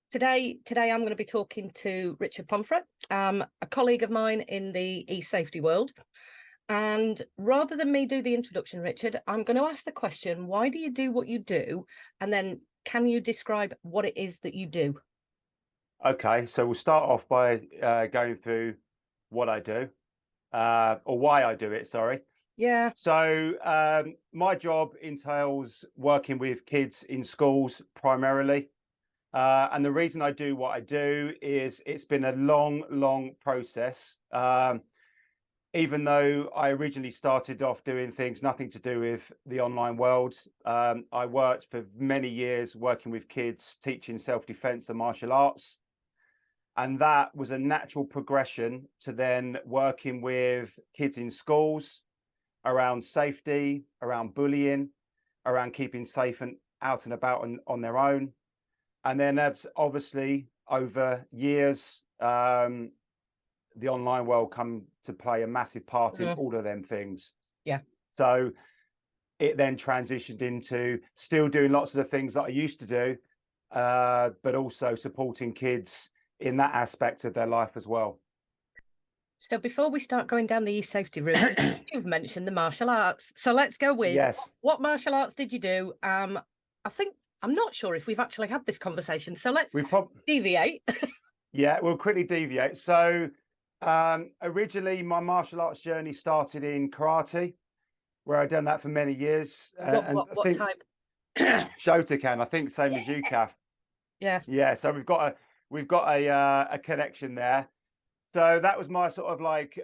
Today I'm going to be talking to Richard Pomfret, a colleague of mine in the e-safety world. And rather than me do the introduction, Richard, I'm going to ask the question, why do you do what you do? And then can you describe what it is that you do? Okay, so we'll start off by going through what I do, or why I do it, sorry. Yeah. So my job entails working with kids in schools primarily. And the reason I do what I do is it's been a long process. Even though I originally started off doing things nothing to do with the online world, I worked for many years working with kids, teaching self-defense and martial arts. And that was a natural progression to then working with kids in schools around safety, around bullying, around keeping safe and out and about on their own. And then obviously over years, the online world come to play a massive part in Mm, all of them things. yeah. So it then transitioned into still doing lots of the things that I used to do, but also supporting kids in that aspect of their life as well. So before we start going down the e-safety route, you've mentioned the martial arts. So let's go with Yes, what martial arts did you do? I think I'm not sure if we've actually had this conversation. So let's we probably deviate. yeah, we'll quickly deviate. So originally my martial arts journey started in karate, where I'd done that for many years, What and what I what think type? Shotokan, I think same as you, Yeah. Kath. Yeah. Yeah, so we've got a connection there. So that was my sort of like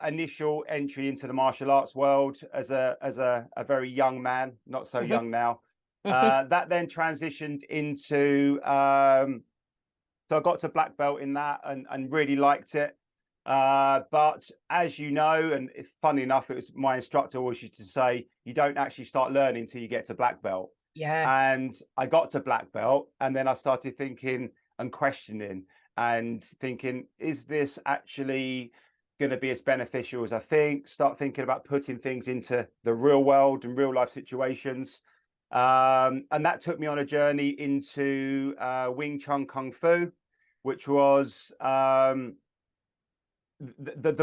initial entry into the martial arts world as a very young man, not so Hmm. young now. Hmm. That then transitioned into so I got to black belt in that and really liked it. But as you know, and it's funny enough, it was my instructor always used to say, you don't actually start learning until you get to black belt. Yeah. And I got to black belt, and then I started thinking and questioning and thinking, is this actually going to be as beneficial as I think? Start thinking about putting things into the real world and real life situations. And that took me on a journey into Wing Chun Kung Fu, which was the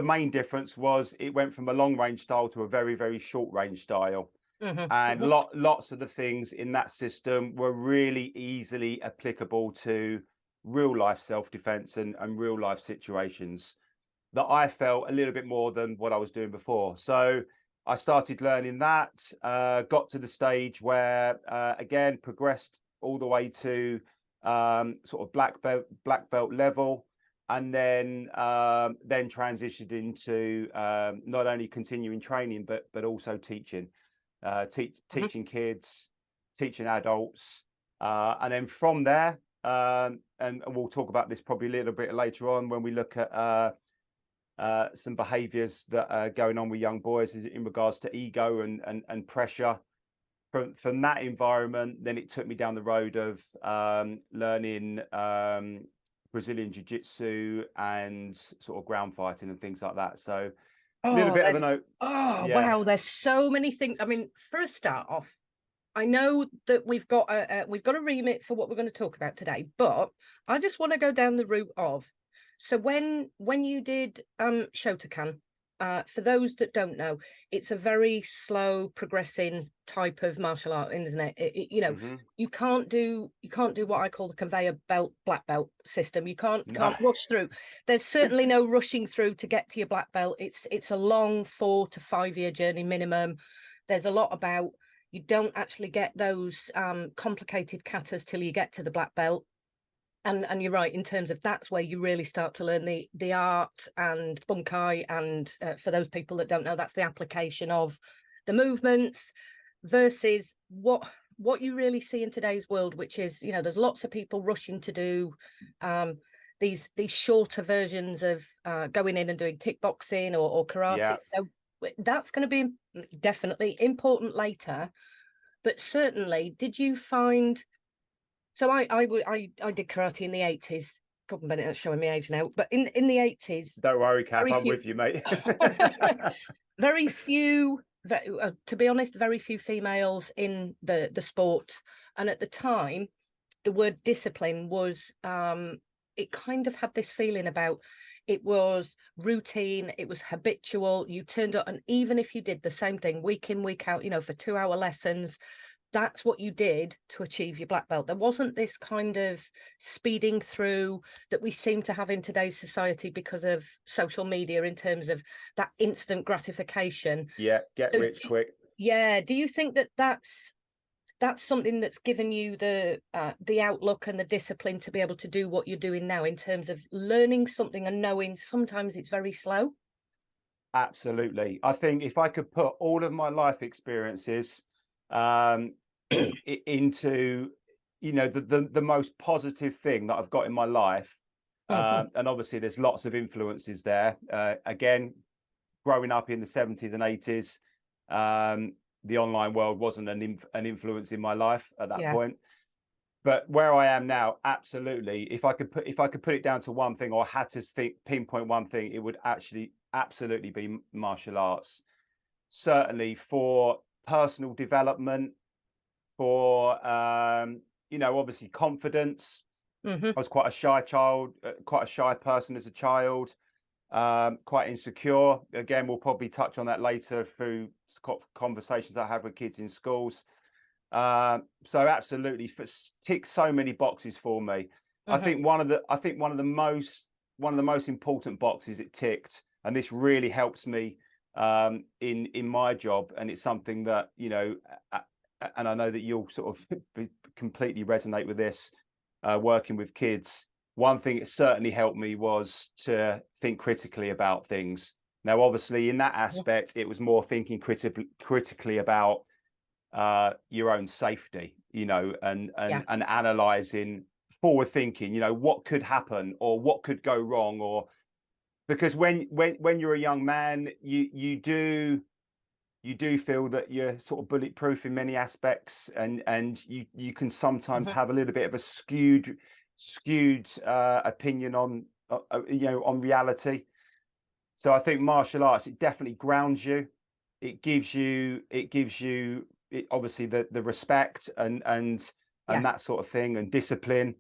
main difference was it went from a long range style to a very short range style, Hmm. and Hmm. lots of the things in that system were really easily applicable to real life self-defense and real life situations that I felt a little bit more than what I was doing before. So I started learning that, got to the stage where again progressed all the way to sort of black belt level, and then transitioned into not only continuing training but also teaching, Hmm. teaching kids, teaching adults, and then from there, and we'll talk about this probably a little bit later on when we look at some behaviours that are going on with young boys in regards to ego and pressure. From that environment, then it took me down the road of learning Brazilian jiu-jitsu and sort of ground fighting and things like that. So a little Oh, bit of a there's note. oh Yeah. wow, there's so many things. I mean, for a start off, I know that we've got a remit for what we're going to talk about today, but I just want to go down the route of, so when you did Shotokan, for those that don't know, it's a very slow progressing type of martial art, isn't it? Hmm. You can't do what I call the conveyor belt black belt system. You can't No. can't rush through. There's certainly no rushing through to get to your black belt. It's a long 4 to 5 year journey minimum. There's a lot about, you don't actually get those complicated katas till you get to the black belt. And you're right in terms of, that's where you really start to learn the art and bunkai. And for those people that don't know, that's the application of the movements versus what you really see in today's world, which is, there's lots of people rushing to do um, these shorter versions of going in and doing kickboxing or karate. Yeah. So that's going to be definitely important later. But certainly, did you find, so I did karate in the 80s. God, Bennett, that's showing my age now. But in the 80s, Don't worry, Kath, very I'm few, with you, mate. very few, to be honest, very few females in the sport. And at the time, the word discipline was, it kind of had this feeling about, it was routine, it was habitual. You turned up, and even if you did the same thing week in, week out, for 2-hour lessons, that's what you did to achieve your black belt. There wasn't this kind of speeding through that we seem to have in today's society because of social media, in terms of that instant gratification. Yeah, get rich quick. Yeah. Do you think that that's something that's given you the outlook and the discipline to be able to do what you're doing now, in terms of learning something and knowing sometimes it's very slow? Absolutely. I think if I could put all of my life experiences into, the most positive thing that I've got in my life, and obviously there's lots of influences there. Again, growing up in the 70s and 80s, the online world wasn't an influence in my life at that point. But where I am now, absolutely. If I could put it down to one thing, or had to pinpoint one thing, it would actually absolutely be martial arts. Certainly for personal development, for obviously confidence. I was quite a shy child, quite a shy person as a child, quite insecure. Again, we'll probably touch on that later through conversations I have with kids in schools. So absolutely tick so many boxes for me. I think one of the most important boxes it ticked, and this really helps me in my job, and it's something that and I know that you'll sort of completely resonate with this, working with kids. One thing it certainly helped me was to think critically about things. Now, obviously, in that aspect, it was more thinking critically about your own safety, and analysing, forward thinking, what could happen or what could go wrong, or because when you're a young man, you do feel that you're sort of bulletproof in many aspects, and you can sometimes have a little bit of a skewed opinion on on reality. So I think martial arts, it definitely grounds you. It gives you obviously the respect and that sort of thing, and discipline.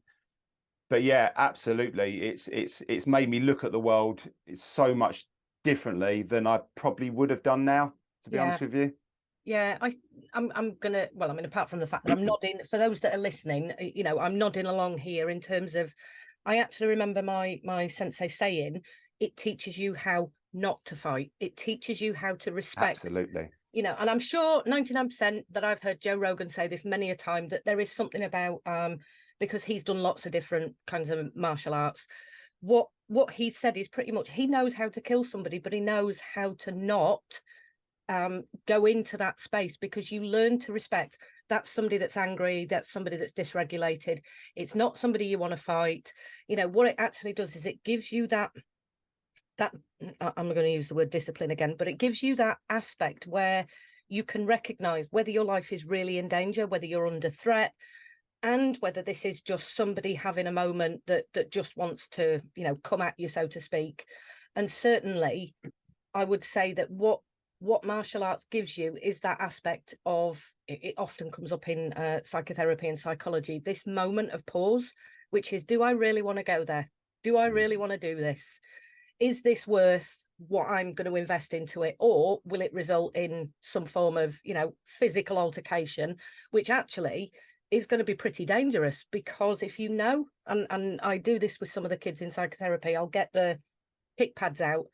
But yeah, absolutely, it's made me look at the world so much differently than I probably would have done now, to be honest with you. Yeah, I'm gonna, well, I mean, apart from the fact that I'm nodding for those that are listening, I'm nodding along here, in terms of, I actually remember my sensei saying, it teaches you how not to fight. It teaches you how to respect. Absolutely. And I'm sure 99% that I've heard Joe Rogan say this many a time, that there is something about, because he's done lots of different kinds of martial arts. What he said is pretty much, he knows how to kill somebody, but he knows how to not go into that space, because you learn to respect. That's somebody that's angry, that's somebody that's dysregulated. It's not somebody you want to fight. What it actually does is it gives you that I'm going to use the word discipline again, but it gives you that aspect where you can recognize whether your life is really in danger, whether you're under threat, and whether this is just somebody having a moment that just wants to come at you, so to speak. And certainly I would say that what martial arts gives you is that aspect of, it often comes up in psychotherapy and psychology, this moment of pause, which is, do I really want to go there? Do I really want to do this? Is this worth what I'm going to invest into it, or will it result in some form of physical altercation, which actually is going to be pretty dangerous? Because if and I do this with some of the kids in psychotherapy, I'll get the kick pads out,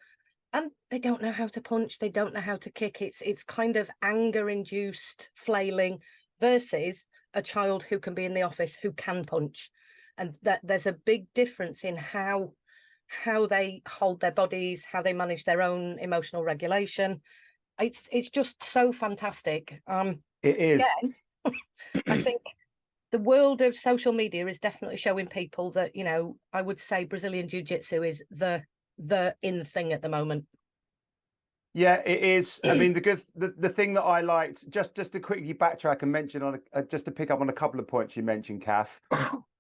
and they don't know how to punch, they don't know how to kick. It's kind of anger induced flailing, versus a child who can be in the office who can punch. And that there's a big difference in how they hold their bodies, how they manage their own emotional regulation. It's just so fantastic. It is. Again, I think the world of social media is definitely showing people that, I would say Brazilian Jiu-Jitsu is the in thing at the moment. Yeah, it is. I mean, the thing that I liked, just to quickly backtrack and mention on just to pick up on a couple of points you mentioned, Kath.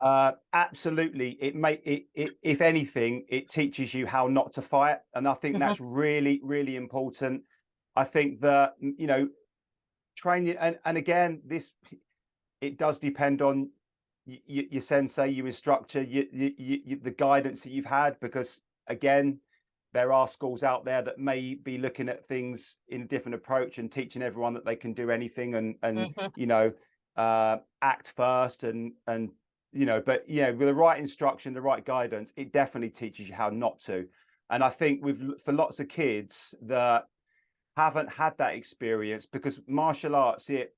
Absolutely, if anything, it teaches you how not to fight, and I think that's really, really important. I think that training, and again, it does depend on your sensei, your instructor, the guidance that you've had, because again, there are schools out there that may be looking at things in a different approach and teaching everyone that they can do anything and Mhm. you know, act first and you know, but yeah, with the right instruction, the right guidance, it definitely teaches you how not to. And I think for lots of kids that haven't had that experience, because martial arts, it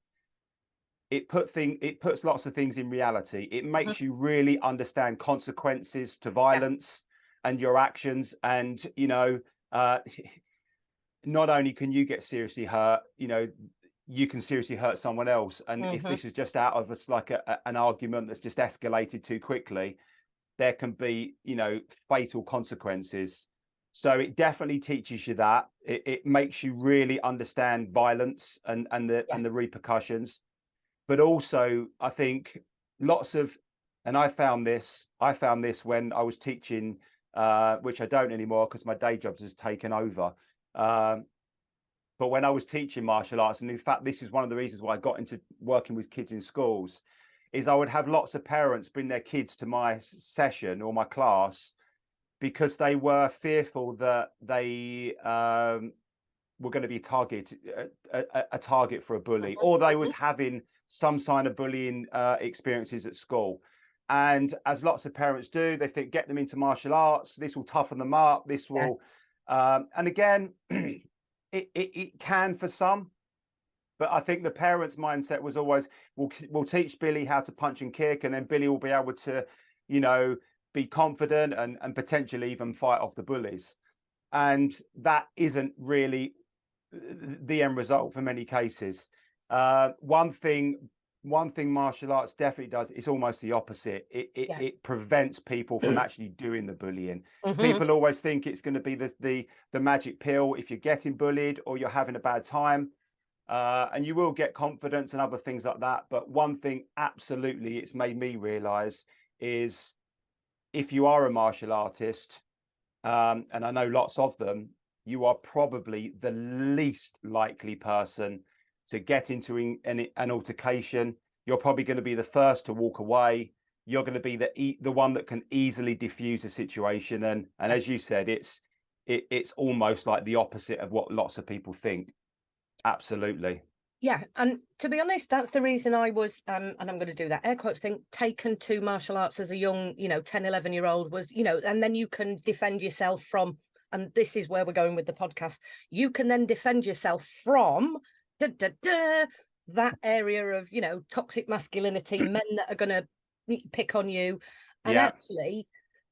puts lots of things in reality. It Mhm. makes you really understand consequences to Yeah. violence and your actions. And, you know, uh, not only can you get seriously hurt, you know, you can seriously hurt someone else. And if Mhm. this is just out of us like an argument that's just escalated too quickly, there can be, you know, fatal consequences. So it definitely teaches you that. It makes you really understand violence Yeah. and the repercussions. But also, I think lots of, and I found this when I was teaching, which I don't anymore because my day job has taken over. Um, but when I was teaching martial arts, and in fact, this is one of the reasons why I got into working with kids in schools, is I would have lots of parents bring their kids to my session or my class because they were fearful that they were going to be a target for a bully, Mhm. or they was Mhm. having some sign of bullying experiences at school. And as lots of parents do, they think get them into martial arts. This will toughen them up. This Yeah. will, and again, it can for some. But I think the parents' mindset was always, we'll teach Billy how to punch and kick, and then Billy will be able to, you know, be confident and potentially even fight off the bullies. And that isn't really the end result for many cases. One thing martial arts definitely does is almost the opposite. Yeah. It prevents people from actually doing the bullying. Mhm. People always think it's going to be the magic pill if you're getting bullied or you're having a bad time. And you will get confidence and other things like that. But one thing absolutely it's made me realize is if you are a martial artist, and I know lots of them, you are probably the least likely person to get into an altercation. You're probably going to be the first to walk away. You're going to be the one that can easily diffuse a situation. And Yeah. as you said, it's almost like the opposite of what lots of people think. Absolutely. Yeah, and to be honest, that's the reason I was, and I'm going to do that air quotes thing, taken to martial arts as a young, 10, 11-year-old was, and then you can defend yourself from, and this is where we're going with the podcast, you can then defend yourself from that area of, toxic masculinity, men that are going to pick on you. And Yeah. actually,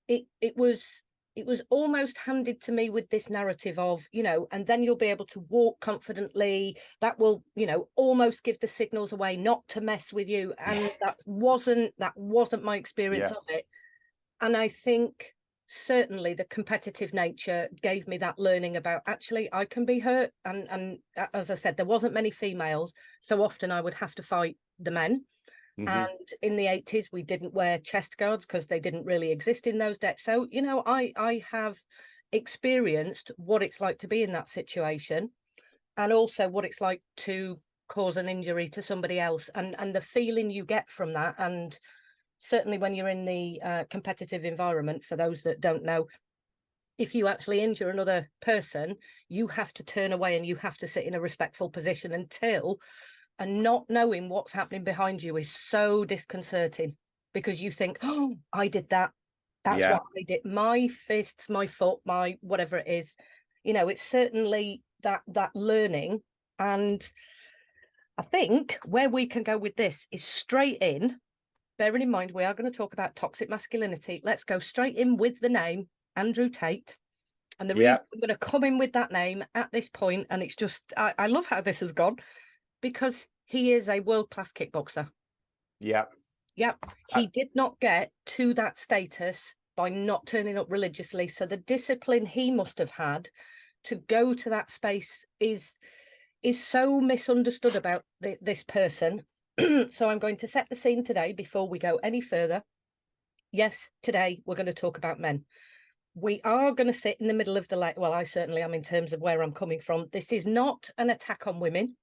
it was almost handed to me with this narrative of, and then you'll be able to walk confidently. That will, almost give the signals away not to mess with you. And that wasn't my experience Yeah. of it. And I think certainly the competitive nature gave me that learning about actually I can be hurt. And as I said, there wasn't many females. So often I would have to fight the men. Hmm. And in the 80s, we didn't wear chest guards because they didn't really exist in those days. So, I have experienced what it's like to be in that situation and also what it's like to cause an injury to somebody else and the feeling you get from that. And certainly when you're in the competitive environment, for those that don't know, if you actually injure another person, you have to turn away and you have to sit in a respectful position until, and not knowing what's happening behind you is so disconcerting because you think, oh, I did that. That's Yeah. what I did. My fists, my foot, my whatever it is. It's certainly that learning. And I think where we can go with this is straight in. Bearing in mind, we are going to talk about toxic masculinity. Let's go straight in with the name, Andrew Tate. And the Yeah. reason I'm going to come in with that name at this point, and it's just, I love how this has gone, because he is a world-class kickboxer. Yeah. Yep. Uh, He did not get to that status by not turning up religiously. So the discipline he must have had to go to that space is so misunderstood about this person. So I'm going to set the scene today before we go any further. Yes, today we're going to talk about men. We are going to sit in the middle of the well, I certainly am in terms of where I'm coming from. This is not an attack on women.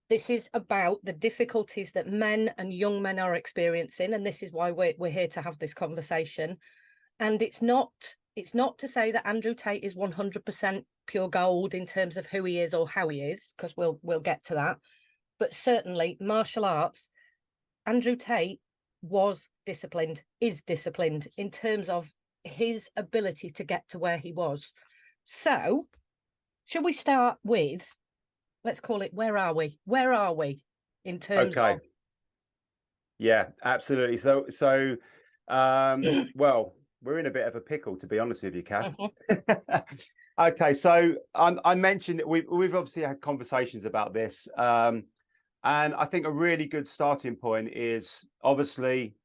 This is about the difficulties that men and young men are experiencing, and this is why we're here to have this conversation. And it's not to say that Andrew Tate is 100% pure gold in terms of who he is or how he is, because we'll get to that. But certainly martial arts, Andrew Tate was disciplined, is disciplined in terms of his ability to get to where he was. So, should we start with, let's call it, where are we? Where are we in terms Okay. of? Yeah, absolutely. Well, we're in a bit of a pickle, to be honest with you, Kath. Okay, so I mentioned that we've obviously had conversations about this, and I think a really good starting point is obviously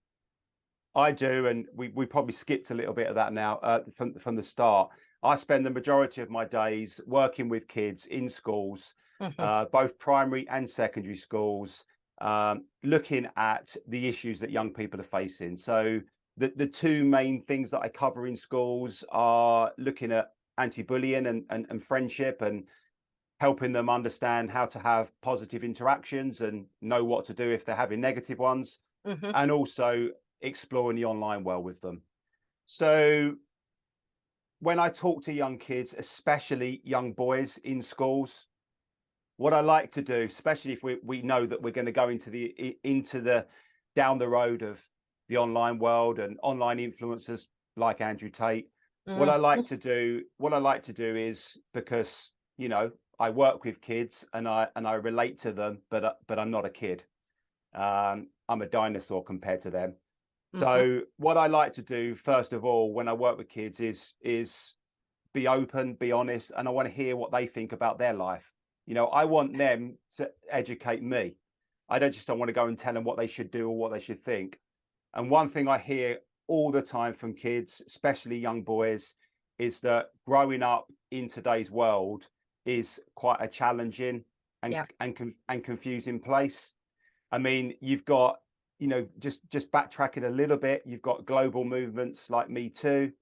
I do, and we probably skipped a little bit of that now from the start. I spend the majority of my days working with kids in schools, both primary and secondary schools, looking at the issues that young people are facing. So the two main things that I cover in schools are looking at anti-bullying and friendship, and helping them understand how to have positive interactions and know what to do if they're having negative ones, and also exploring the online world with them. So when I talk to young kids, especially young boys in schools, what I like to do, especially if we know that we're going to go into the down the road of the online world and online influencers like Andrew Tate, what I like to do is, because I work with kids and I relate to them, but I'm not a kid. I'm a dinosaur compared to them. So what I like to do, first of all, when I work with kids is be open, be honest, and I want to hear what they think about their life. I want them to educate me. I don't want to go and tell them what they should do or what they should think. And one thing I hear all the time from kids, especially young boys, is that growing up in today's world is quite a challenging and confusing place. I mean, you've got, just backtracking a little bit, you've got global movements like Me Too.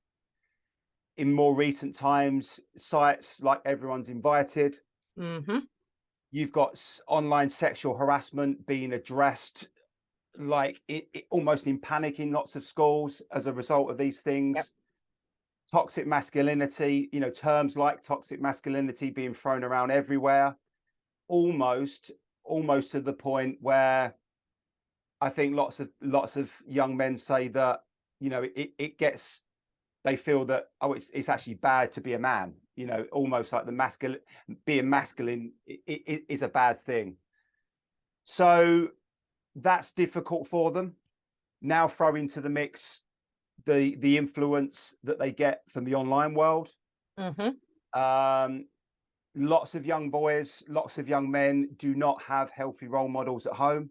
In more recent times, sites like Everyone's Invited. You've got online sexual harassment being addressed, like almost in panic in lots of schools as a result of these things. Toxic masculinity, terms like toxic masculinity being thrown around everywhere, almost to the point where I think lots of young men say that they feel that, oh, it's actually bad to be a man, almost like being masculine is a bad thing. So that's difficult for them. Now throw into the mix the influence that they get from the online world. Lots of young boys, lots of young men do not have healthy role models at home.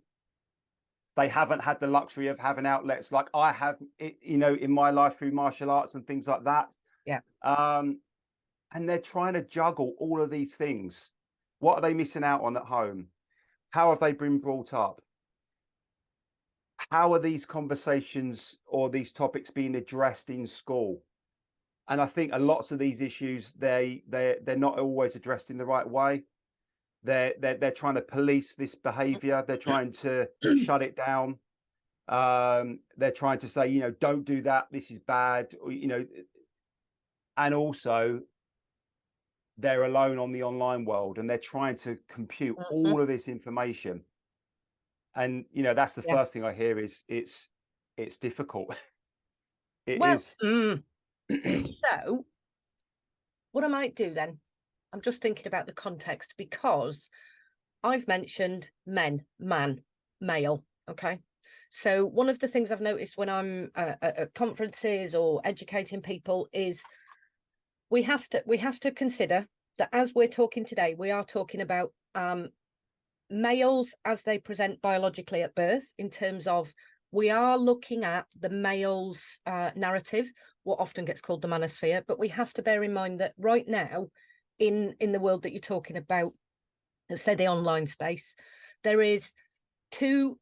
They haven't had the luxury of having outlets like I have, in my life through martial arts and things like that. And they're trying to juggle all of these things. What are they missing out on at home? How have they been brought up? How are these conversations or these topics being addressed in school? And I think lots of these issues, they're not always addressed in the right way. They're trying to police this behavior. They're trying to shut it down. They're trying to say, don't do that. This is bad. And also they're alone on the online world and they're trying to compute all of this information. And, that's the first thing I hear is it's difficult. It is. So what I might do then, I'm just thinking about the context, because I've mentioned male. Okay. So one of the things I've noticed when I'm at conferences or educating people is we have to consider that as we're talking today, we are talking about males as they present biologically at birth, in terms of we are looking at the male's narrative, what often gets called the manosphere. But we have to bear in mind that right now, in the world that you're talking about, let's say the online space, there is two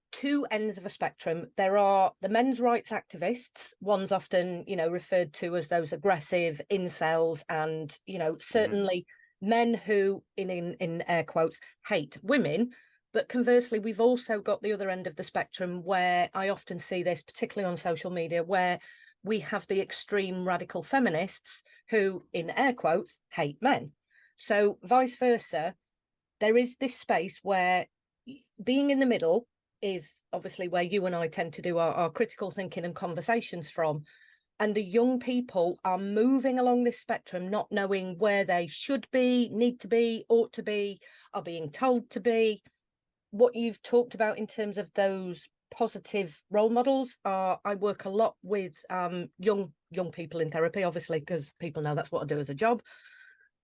ends of a spectrum. There are the men's rights activists, ones often, referred to as those aggressive incels, and, certainly men who, in air quotes, hate women, But conversely, we've also got the other end of the spectrum where I often see this, particularly on social media, where we have the extreme radical feminists who, in air quotes, hate men. So vice versa, there is this space where being in the middle is obviously where you and I tend to do our critical thinking and conversations from. And the young people are moving along this spectrum, not knowing where they should be, need to be, ought to be, are being told to be. What you've talked about in terms of those positive role models are, I work a lot with young people in therapy, obviously, because people know that's what I do as a job.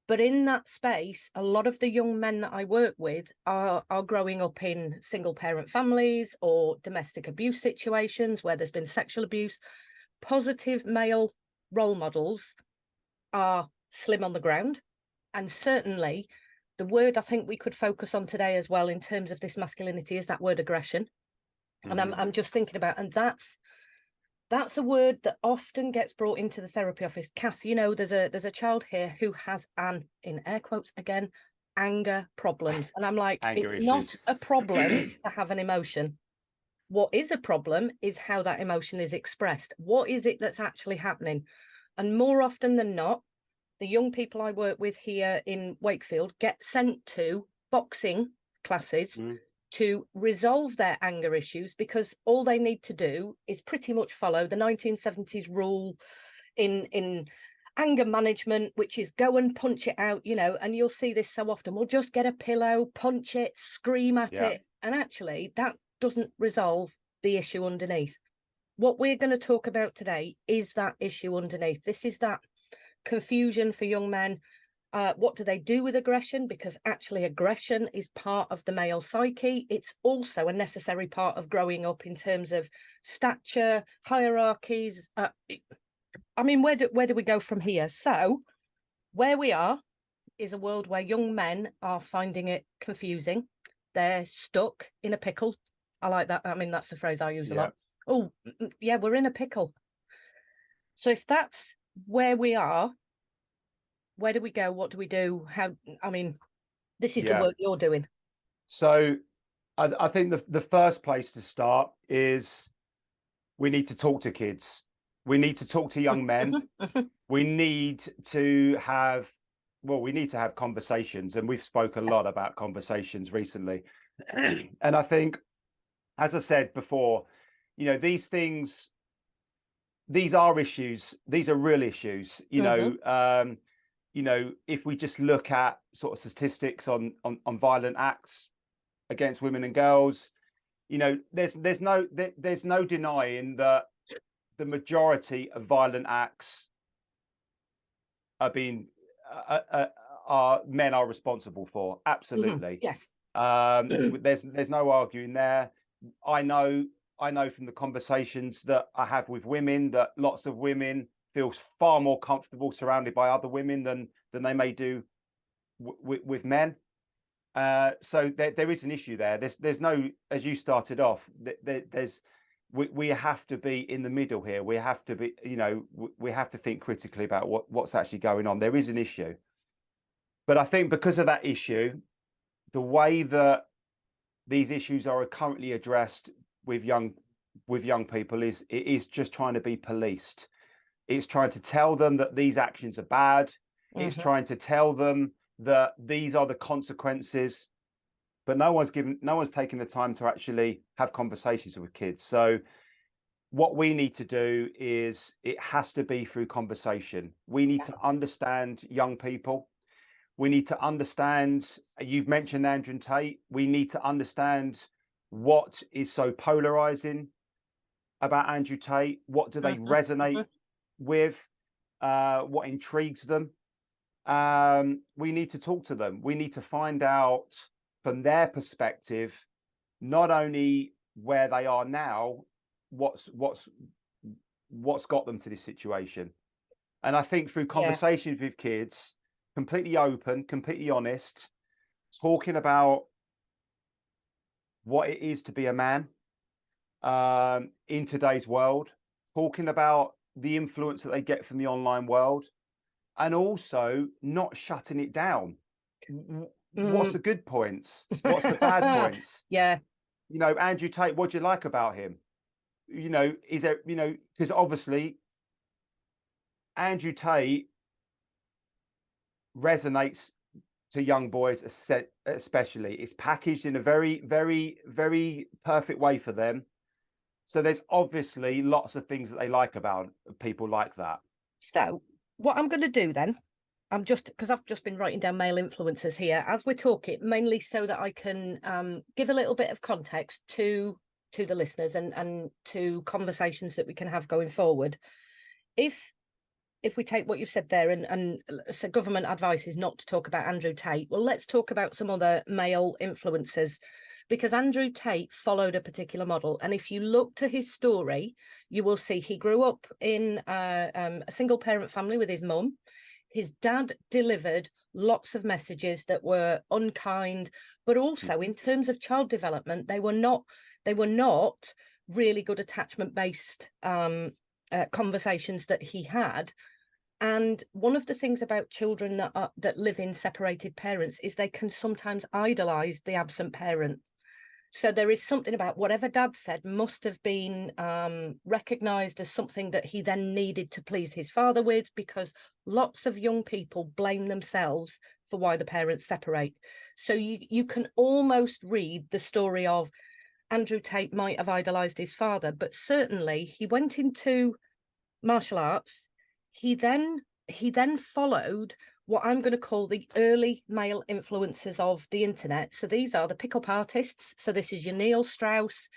But in that space, a lot of the young men that I work with are growing up in single parent families or domestic abuse situations where there's been sexual abuse. Positive male role models are slim on the ground. And certainly the word I think we could focus on today as well in terms of this masculinity is that word aggression. And I'm just thinking about, and that's a word that often gets brought into the therapy office. Kath, you know, there's a child here who has in air quotes again, anger problems. And I'm like, Anger it's not issues. a problem to have an emotion. What is a problem is how that emotion is expressed. What is it that's actually happening? And more often than not, the young people I work with here in Wakefield get sent to boxing classes to resolve their anger issues, because all they need to do is pretty much follow the 1970s rule in anger management, which is go and punch it out, you know, and you'll see this so often. We'll just get a pillow, punch it, scream at it. And actually that doesn't resolve the issue underneath. What we're going to talk about today is that issue underneath. This is that confusion for young men. What do they do with aggression? Because actually aggression is part of the male psyche. It's also a necessary part of growing up in terms of stature, hierarchies. I mean, where do we go from here? So where we are is a world where young men are finding it confusing. They're stuck in a pickle. I like that. I mean, that's the phrase I use a lot. Oh, yeah, we're in a pickle. So if that's where we are, where do we go? What do we do? How, I mean, this is the work you're doing. So I think the first place to start is we need to talk to kids. We need to talk to young men. We need to have, well, we need to have conversations, and we've spoken a lot about conversations recently. And I think, as I said before, you know, these things, these are issues. These are real issues. You know, if we just look at sort of statistics on violent acts against women and girls, you know, there's no denying that the majority of violent acts are being men are responsible for. Absolutely. Yes. There's no arguing there. I know from the conversations that I have with women that lots of women feel far more comfortable surrounded by other women than they may do with men. So there is an issue there. There's no, as you started off, we have to be in the middle here. We have to be, you know, we have to think critically about what's actually going on. There is an issue, but I think because of that issue, the way that these issues are currently addressed with young people is just trying to be policed. It's trying to tell them that these actions are bad. It's trying to tell them that these are the consequences, but no one's taking the time to actually have conversations with kids. So what we need to do is, it has to be through conversation. We need to understand young people. We need to understand, you've mentioned Andrew Tate. We need to understand what is so polarizing about Andrew Tate. What do they resonate with? What intrigues them? We need to talk to them. We need to find out from their perspective, not only where they are now, what's got them to this situation. And I think through conversations with kids, completely open, completely honest, talking about what it is to be a man in today's world, talking about the influence that they get from the online world, and also not shutting it down. What's Mm. the good points? What's the bad points? Yeah. You know, Andrew Tate, what do you like about him? You know, is there, you know, because obviously Andrew Tate resonates to young boys, especially. It's packaged in a very, very, very perfect way for them. So there's obviously lots of things that they like about people like that. So what I'm going to do then, because I've just been writing down male influencers here as we're talking, mainly so that I can give a little bit of context to the listeners and to conversations that we can have going forward. If we take what you've said there, and so government advice is not to talk about Andrew Tate, well, let's talk about some other male influencers, because Andrew Tate followed a particular model. And if you look to his story, you will see he grew up in a single parent family with his mum. His dad delivered lots of messages that were unkind, but also in terms of child development, they were not really good attachment based conversations that he had. And one of the things about children that live in separated parents is they can sometimes idolize the absent parent. So there is something about whatever dad said must have been recognized as something that he then needed to please his father with, because lots of young people blame themselves for why the parents separate. So you can almost read the story of Andrew Tate might have idolized his father, but certainly he went into martial arts. He then followed what I'm going to call the early male influencers of the internet. So these are the pickup artists. So this is your Neil Strauss,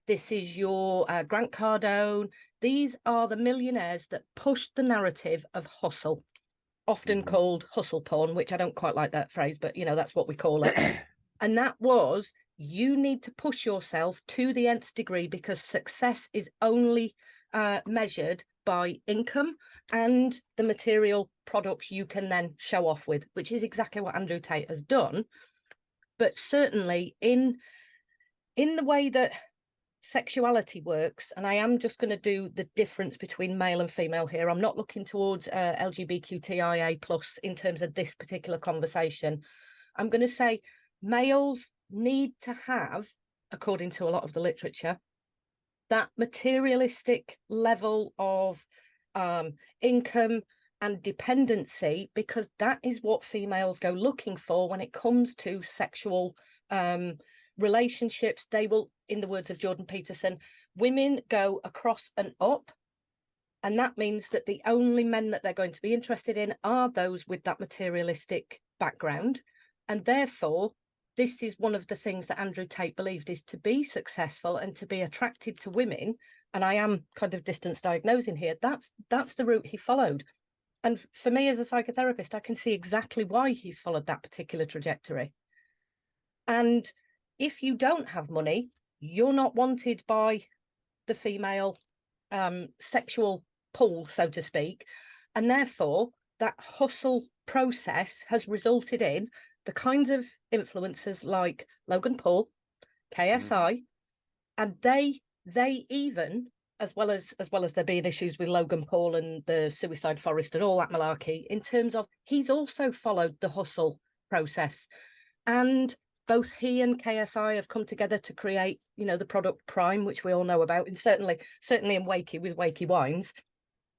this is your Grant Cardone. These are the millionaires that pushed the narrative of hustle, often called hustle porn, which I don't quite like that phrase, but you know, that's what we call it. And that was, you need to push yourself to the nth degree, because success is only measured by income and the material products you can then show off with, which is exactly what Andrew Tate has done. But certainly in the way that sexuality works, and I am just going to do the difference between male and female here. I'm not looking towards LGBTQIA plus in terms of this particular conversation. I'm going to say males need to have, according to a lot of the literature, that materialistic level of income and dependency, because that is what females go looking for when it comes to sexual relationships. They will, in the words of Jordan Peterson, women go across and up. And that means that the only men that they're going to be interested in are those with that materialistic background. And therefore, this is one of the things that Andrew Tate believed, is to be successful and to be attracted to women. And I am kind of distance diagnosing here. That's the route he followed. And for me as a psychotherapist, I can see exactly why he's followed that particular trajectory. And if you don't have money, you're not wanted by the female sexual pool, so to speak. And therefore, that hustle process has resulted in the kinds of influencers like Logan Paul, KSI, and they even, as well as there being issues with Logan Paul and the suicide forest and all that malarkey, in terms of he's also followed the hustle process. And both he and KSI have come together to create, you know, the product Prime, which we all know about, and certainly in Wakey with Wakey Wines.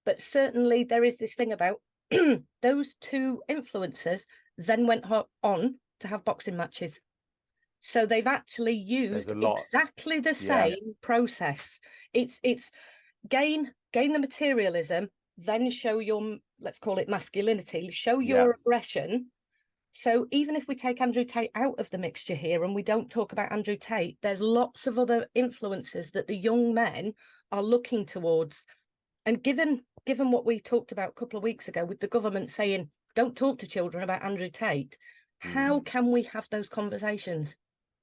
But certainly there is this thing about those two influencers then went on to have boxing matches. So they've actually used exactly the same process. It's gain the materialism, then show your, let's call it masculinity, show your aggression. So even if we take Andrew Tate out of the mixture here and we don't talk about Andrew Tate, there's lots of other influences that the young men are looking towards. And given what we talked about a couple of weeks ago with the government saying, don't talk to children about Andrew Tate, how can we have those conversations?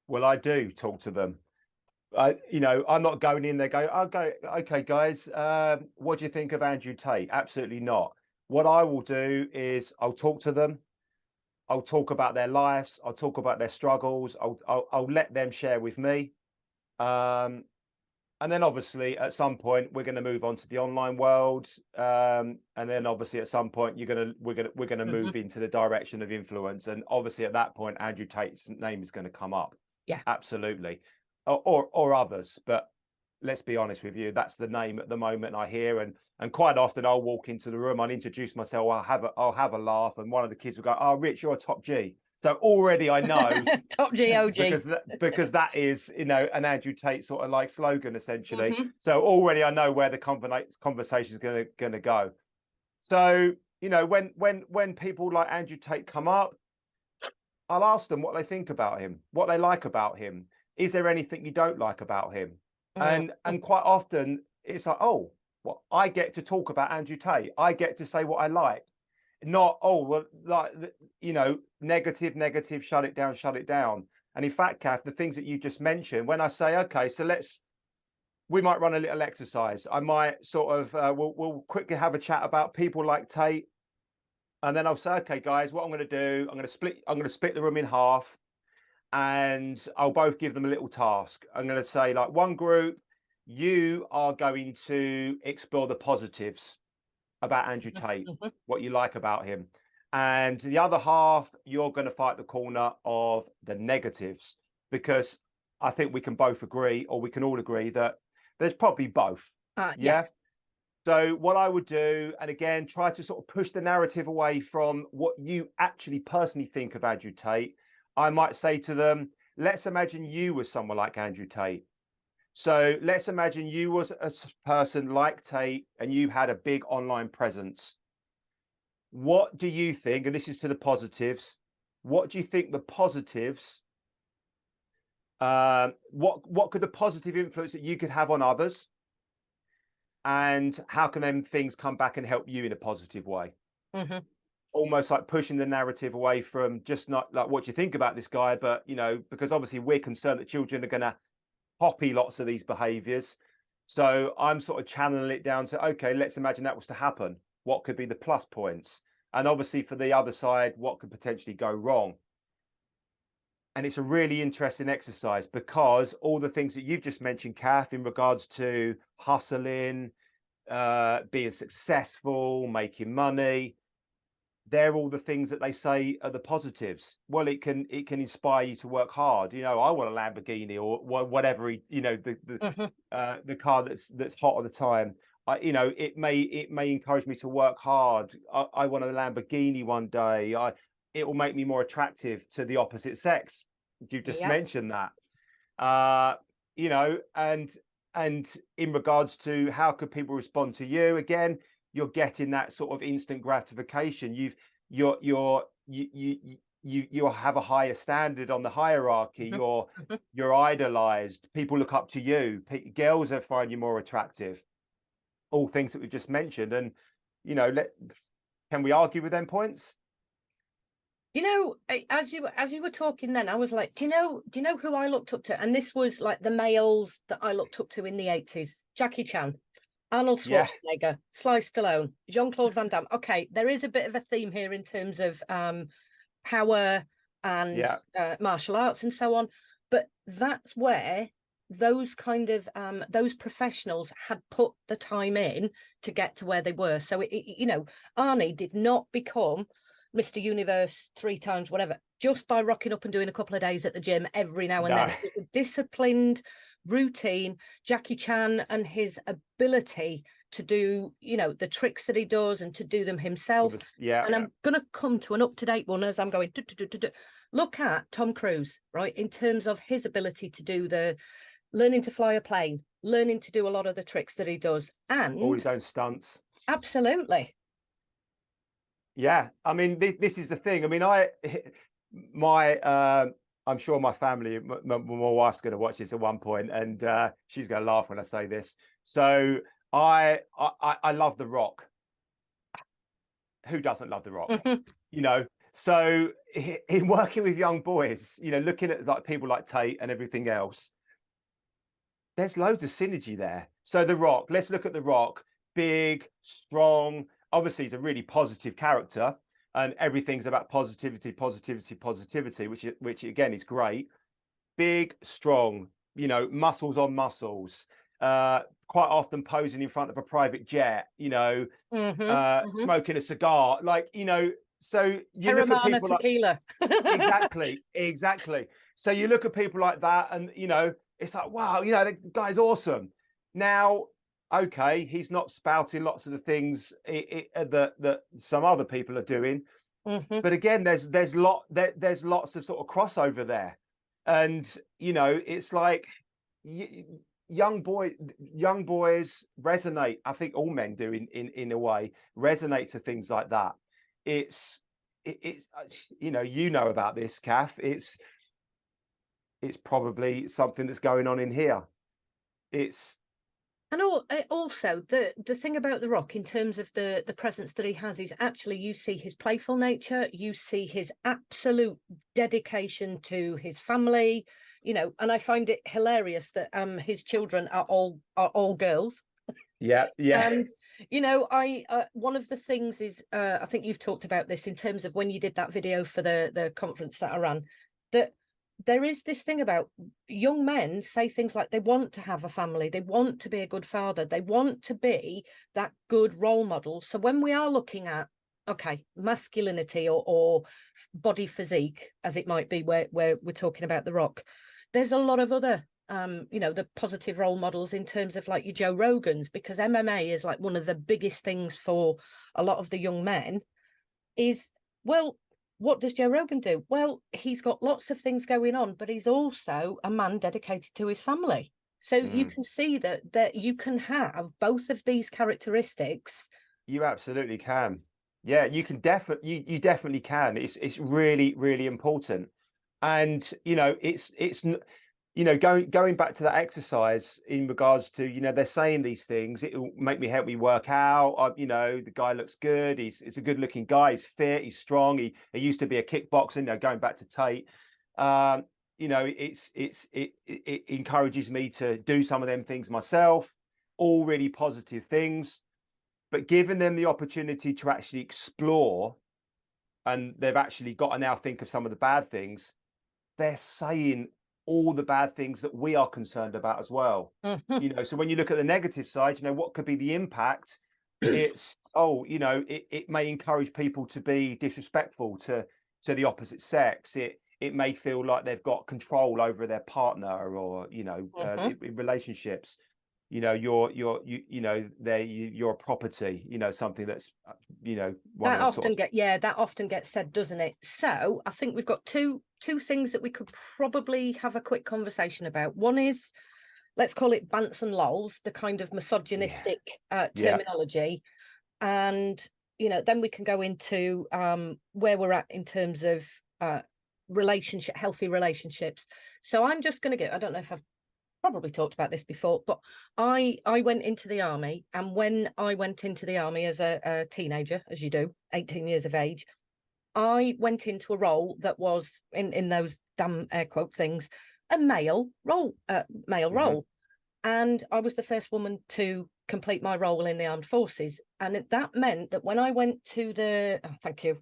Well, I do talk to them. You know, I'm not going in there going, okay, guys, what do you think of Andrew Tate? Absolutely not. What I will do is I'll talk to them. I'll talk about their lives. I'll talk about their struggles. I'll let them share with me. And then obviously at some point we're going to move on to the online world, and then obviously at some point we're gonna move into the direction of influence, and obviously at that point Andrew Tate's name is going to come up. Yeah. Absolutely, or others, but let's be honest with you, that's the name at the moment I hear, and quite often I'll walk into the room, I'll introduce myself, I'll have a laugh, and one of the kids will go, "Oh, Rich, you're a top G." So already I know Top GOG. because that is, you know, an Andrew Tate sort of like slogan essentially. So already I know where the conversation is going to go. So, you know, when people like Andrew Tate come up, I'll ask them what they think about him, what they like about him. Is there anything you don't like about him? And quite often it's like, oh, well, I get to talk about Andrew Tate. I get to say what I like. Not, oh, well, like, you know, negative, shut it down, shut it down. And in fact, Kath, the things that you just mentioned, when I say, okay, so we might run a little exercise. I might sort of, we'll quickly have a chat about people like Tate. And then I'll say, okay, guys, what I'm going to do, I'm going to split the room in half, and I'll both give them a little task. I'm going to say, like, one group, you are going to explore the positives about Andrew Tate, what you like about him. And the other half, you're going to fight the corner of the negatives, because I think we can both agree, or we can all agree, that there's probably both. Yes. So what I would do, and again, try to sort of push the narrative away from what you actually personally think of Andrew Tate. I might say to them, let's imagine you were someone like Andrew Tate. So let's imagine you was a person like Tate and you had a big online presence. What do you think, and this is to the positives, what do you think the positives, what could the positive influence that you could have on others? And how can them things come back and help you in a positive way? Almost like pushing the narrative away from just not like what you think about this guy, but, you know, because obviously we're concerned that children are going to copy lots of these behaviors. So I'm sort of channeling it down to, okay, let's imagine that was to happen. What could be the plus points? And obviously for the other side, what could potentially go wrong? And it's a really interesting exercise, because all the things that you've just mentioned, Kath, in regards to hustling, being successful, making money, they're all the things that they say are the positives. Well, it can inspire you to work hard. You know, I want a Lamborghini or whatever, you know, the car that's hot at the time. You know, it may encourage me to work hard. I want a Lamborghini one day. It will make me more attractive to the opposite sex. You just mentioned that. You know, and in regards to how could people respond to you, again, you're getting that sort of instant gratification. You have a higher standard on the hierarchy. You're idolized. People look up to you. Girls are find you more attractive. All things that we've just mentioned. And, you know, can we argue with them points? You know, as you were talking then, I was like, do you know who I looked up to? And this was like the males that I looked up to in the 80s. Jackie Chan, Arnold Schwarzenegger, Sly Stallone, Jean-Claude Van Damme. Okay, there is a bit of a theme here in terms of power and martial arts and so on. But that's where those kind of those professionals had put the time in to get to where they were. So, you know, Arnie did not become Mr. Universe 3 times, whatever, just by rocking up and doing a couple of days at the gym every now and then. It was a disciplined routine. Jackie Chan and his ability to do, you know, the tricks that he does and to do them himself. And I'm going to come to an up-to-date one as I'm going. Look at Tom Cruise, right, in terms of his ability to do the learning to fly a plane, learning to do a lot of the tricks that he does, and all his own stunts. Absolutely. Yeah, I mean, this is the thing. I mean, I'm sure my family, my wife's going to watch this at one point, and she's going to laugh when I say this. So I love The Rock. Who doesn't love The Rock? You know, so in working with young boys, you know, looking at like people like Tate and everything else, there's loads of synergy there. So The Rock, let's look at The Rock. Big, strong. Obviously, he's a really positive character, and everything's about positivity, which again is great. Big, strong, you know, muscles on muscles. quite often posing in front of a private jet, Hmm. smoking a cigar, like, so you look at Terramana people like, tequila. exactly. So you look at people like that, and it's like, wow, the guy's awesome. Now, okay, he's not spouting lots of the things that some other people are doing, Hmm. but again, there's lots of sort of crossover there, and it's like young boys resonate. I think all men do in a way, resonate to things like that. It's about this, Kath. It's probably something that's going on in here. It's And also the thing about The Rock in terms of the presence that he has is actually you see his playful nature, you see his absolute dedication to his family, and I find it hilarious that his children are all girls. yeah. And I one of the things is I think you've talked about this in terms of when you did that video for the conference that I ran, that there is this thing about young men say things like they want to have a family, they want to be a good father, they want to be that good role model. So when we are looking at, okay, masculinity or body physique, as it might be, where we're talking about The Rock, there's a lot of other the positive role models in terms of like your Joe Rogans, because MMA is like one of the biggest things for a lot of the young men is, well, what does Joe Rogan do? Well, he's got lots of things going on, but he's also a man dedicated to his family. So you can see that you can have both of these characteristics. You absolutely can. Yeah, you can you definitely can. It's really, really important. And going back to that exercise in regards to, they're saying these things, it will help me work out. The guy looks good, he's a good looking guy, he's fit, he's strong, he used to be a kickboxer, going back to Tate. It encourages me to do some of them things myself, all really positive things, but giving them the opportunity to actually explore, and they've actually got to now think of some of the bad things, they're saying all the bad things that we are concerned about as well. So when you look at the negative side, what could be the impact? It's it may encourage people to be disrespectful to the opposite sex. It may feel like they've got control over their partner, or in relationships. You're a property. Something that's one That of the often that often gets said, doesn't it? So I think we've got two things that we could probably have a quick conversation about. One is, let's call it bants and lols, the kind of misogynistic terminology, and then we can go into where we're at in terms of healthy relationships. So I'm just going to I don't know if I've probably talked about this before, but I went into the army, and when I went into the army as a teenager, as you do, 18 years of age, I went into a role that was in those damn air quote things, a male role, and I was the first woman to complete my role in the armed forces, and that meant that when I went to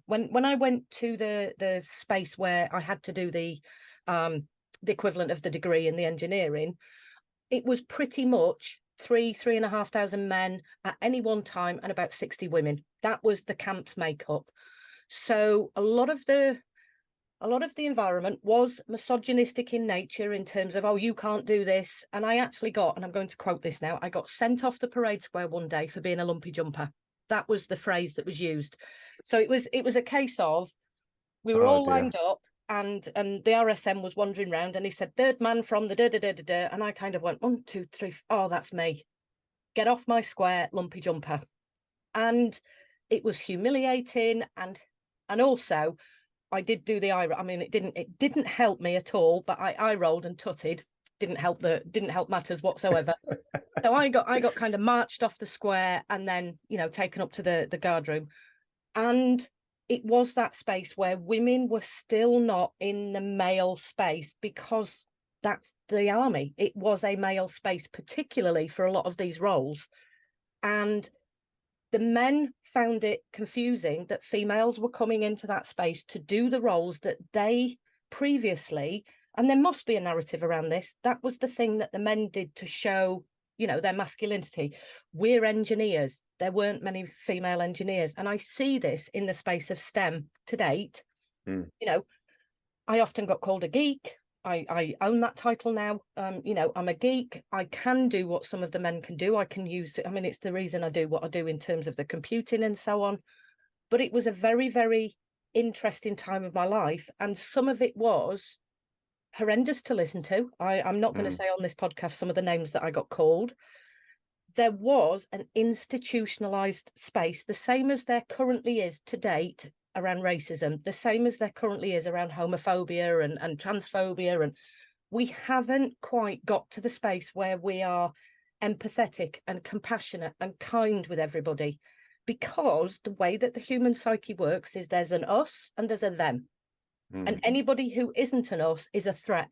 when I went to the space where I had to do the equivalent of the degree in the engineering, it was pretty much 3,500 men at any one time and about 60 women. That was the camp's makeup. So a lot of the environment was misogynistic in nature, in terms of, oh, you can't do this. And I actually got, and I'm going to quote this now, I got sent off the parade square one day for being a lumpy jumper. That was the phrase that was used. So it was a case of, we were all lined up, and the RSM was wandering around, and he said, third man from the da. And I kind of went, 1, 2, 3, oh, that's me. Get off my square, lumpy jumper. And it was humiliating, and also I did do the eye. I mean, it didn't help me at all, but I rolled and tutted. Didn't help matters whatsoever. So I got kind of marched off the square, and then taken up to the guard room. And it was that space where women were still not in the male space, because that's the army. It was a male space, particularly for a lot of these roles. And the men found it confusing that females were coming into that space to do the roles that they previously, and there must be a narrative around this, that was the thing that the men did to show, you know, their masculinity. We're engineers. There weren't many female engineers. And I see this in the space of STEM to date. You know, I often got called a geek. I own that title now. You know, I'm a geek. I can do what some of the men can do. I can use it. I mean, it's the reason I do what I do in terms of the computing and so on. But it was a very, very interesting time of my life. And some of it was horrendous to listen to. I'm not going to say on this podcast some of the names that I got called. There was an institutionalized space, the same as there currently is to date around racism, the same as there currently is around homophobia and transphobia. And we haven't quite got to the space where we are empathetic and compassionate and kind with everybody, because the way that the human psyche works is there's an us and there's a them. And anybody who isn't an us is a threat.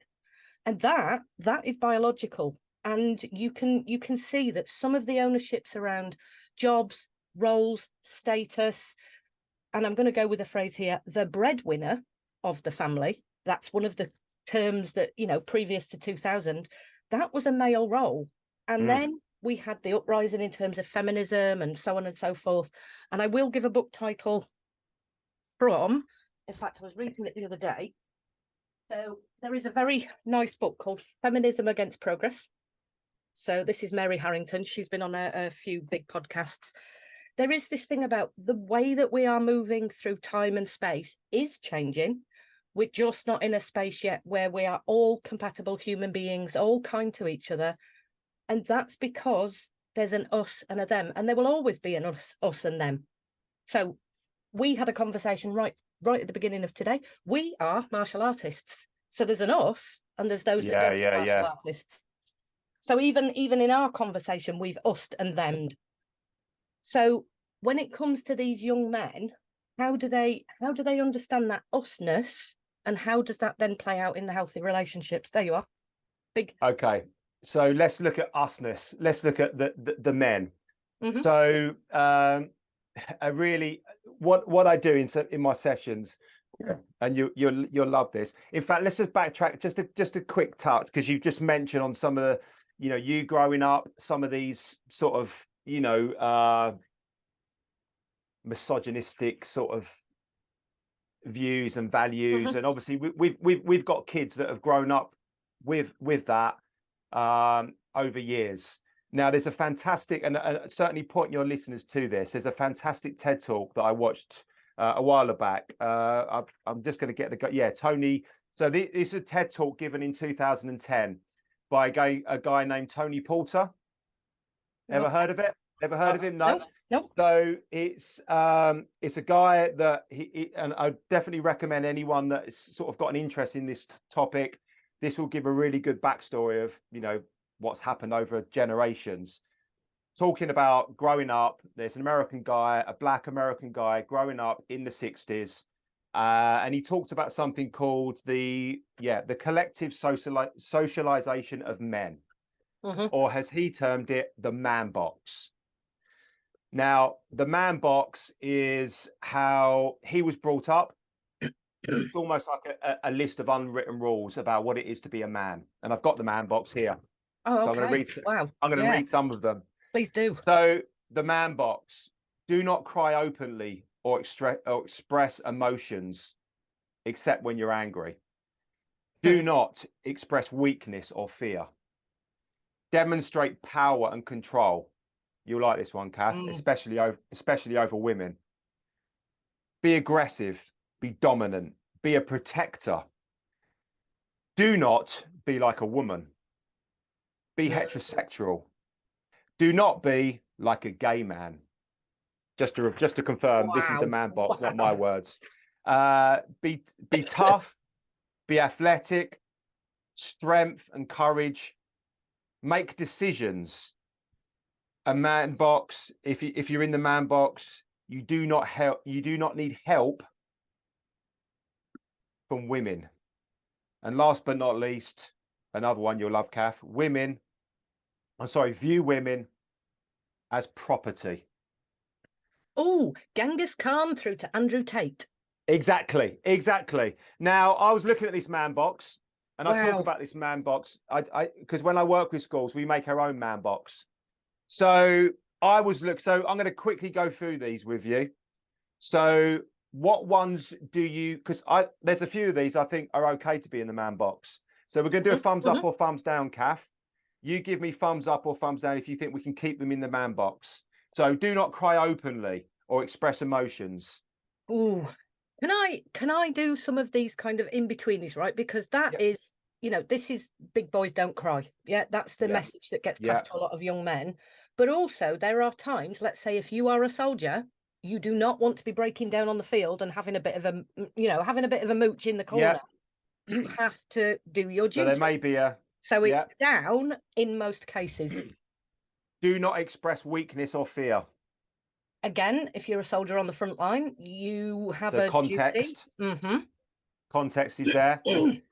And that is biological. And you can see that some of the ownerships around jobs, roles, status, and I'm going to go with a phrase here, the breadwinner of the family, that's one of the terms that, you know, previous to 2000, that was a male role. And then we had the uprising in terms of feminism and so on and so forth. And I will give a book title from, in fact, I was reading it the other day. So there is a very nice book called Feminism Against Progress. So this is Mary Harrington. She's been on a few big podcasts. There is this thing about the way that we are moving through time and space is changing. We're just not in a space yet where we are all compatible human beings, all kind to each other. And that's because there's an us and a them, and there will always be an us and them. So we had a conversation right at the beginning of today. We are martial artists. So there's an us and there's those that don't are martial artists. So even in our conversation, we've used and them'd. So when it comes to these young men, how do they understand that usness, and how does that then play out in the healthy relationships? There you are. Big. Okay. So let's look at usness. Let's look at the men. So I really what I do in my sessions, and you'll love this. In fact, let's just backtrack just a quick touch, because you've just mentioned on some of the, you know, you growing up, some of these sort of, you know, misogynistic sort of views and values, and obviously we've got kids that have grown up with that over years. Now there's a fantastic, and certainly point your listeners to this, there's a fantastic TED talk that I watched a while back. I'm just going to get Tony. So this is a TED talk given in 2010 by a guy named Tony Porter. Ever heard of it? Ever heard of him? No. So it's a guy that and I definitely recommend anyone that's sort of got an interest in this topic. This will give a really good backstory of, you know, what's happened over generations. Talking about growing up, there's an American guy, a Black American guy growing up in the 60s. And he talked about something called the collective socialization of men, or as he termed it, the man box. Now, the man box is how he was brought up. It's almost like a list of unwritten rules about what it is to be a man. And I've got the man box here. Oh, okay. So I'm going to read. Wow. I'm going to read some of them. Please do. So the man box: do not cry openly or express emotions, except when you're angry. Do not express weakness or fear. Demonstrate power and control. You'll like this one, Kath, especially over women. Be aggressive. Be dominant. Be a protector. Do not be like a woman. Be heterosexual. Do not be like a gay man. Just to confirm, This is the man box, not my words. Be tough. Be athletic. Strength and courage. Make decisions. A man box. If you're in the man box, you do not need help from women. And last but not least, another one you'll love, Kath. View women as property. Oh, Genghis Khan through to Andrew Tate. Exactly. Now, I was looking at this man box, And I talk Wow. about this man box. Because when I work with schools, we make our own man box. So so I'm going to quickly go through these with you. So what ones do you, because there's a few of these I think are okay to be in the man box. So we're going to do a thumbs up or thumbs down, Kath. You give me thumbs up or thumbs down if you think we can keep them in the man box. So do not cry openly or express emotions. Ooh. Can I do some of these kind of in between these, right? Because that Yep. is, this is big boys don't cry. Yeah, that's the Yeah. message that gets Yeah. passed to a lot of young men. But also there are times, let's say if you are a soldier, you do not want to be breaking down on the field and having a bit of a mooch in the Yeah. corner. You have to do your So there duty. may be So yeah. it's down in most cases. Do not express weakness or fear. Again, if you're a soldier on the front line, you have So a duty. context. Context is there. Sorry,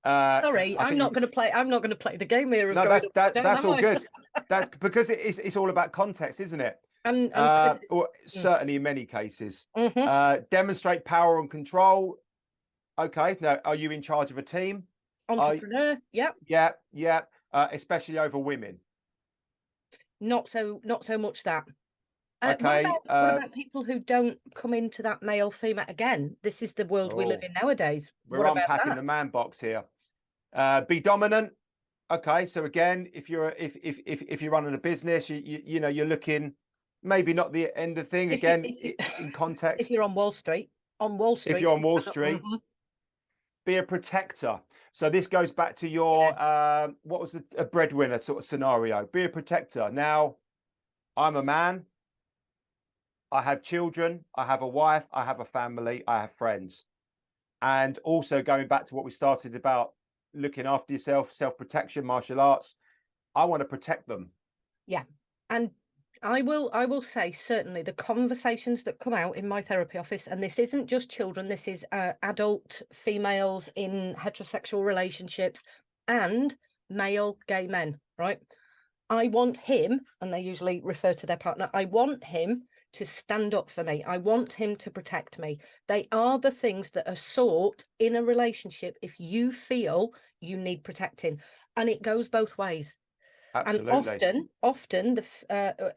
I I'm think not going to play. I'm not going to play the game here of no, going up and down, that's am all I? good. That's because it's all about context, isn't it? And Or Mm. certainly in many cases. Mhm. Demonstrate power and control. Okay, now are you in charge of a team? Entrepreneur, yeah. Yeah. Especially over women. Not so much that. Okay. What about people who don't come into that male female? Again, this is the world we live Oh, in nowadays. we're What about unpacking that? the man box here. Be dominant. Okay, so again, if you're running a business, you know you're looking maybe not the end of thing If you, again if you, in if context. you're on Wall Street, If you're on you Wall cannot- Street, mhm. be a protector. So this goes back to your what was a breadwinner sort of scenario. Be a protector. Now, I'm a man. I have children. I have a wife. I have a family. I have friends. And also going back to what we started about looking after yourself, self-protection, martial arts. I want to protect them. Yeah. And I will say certainly the conversations that come out in my therapy office, and this isn't just children, this is adult females in heterosexual relationships and male gay men, right? I want him, and they usually refer to their partner, I want him to stand up for me. I want him to protect me. They are the things that are sought in a relationship if you feel you need protecting. And it goes both ways. And Absolutely. often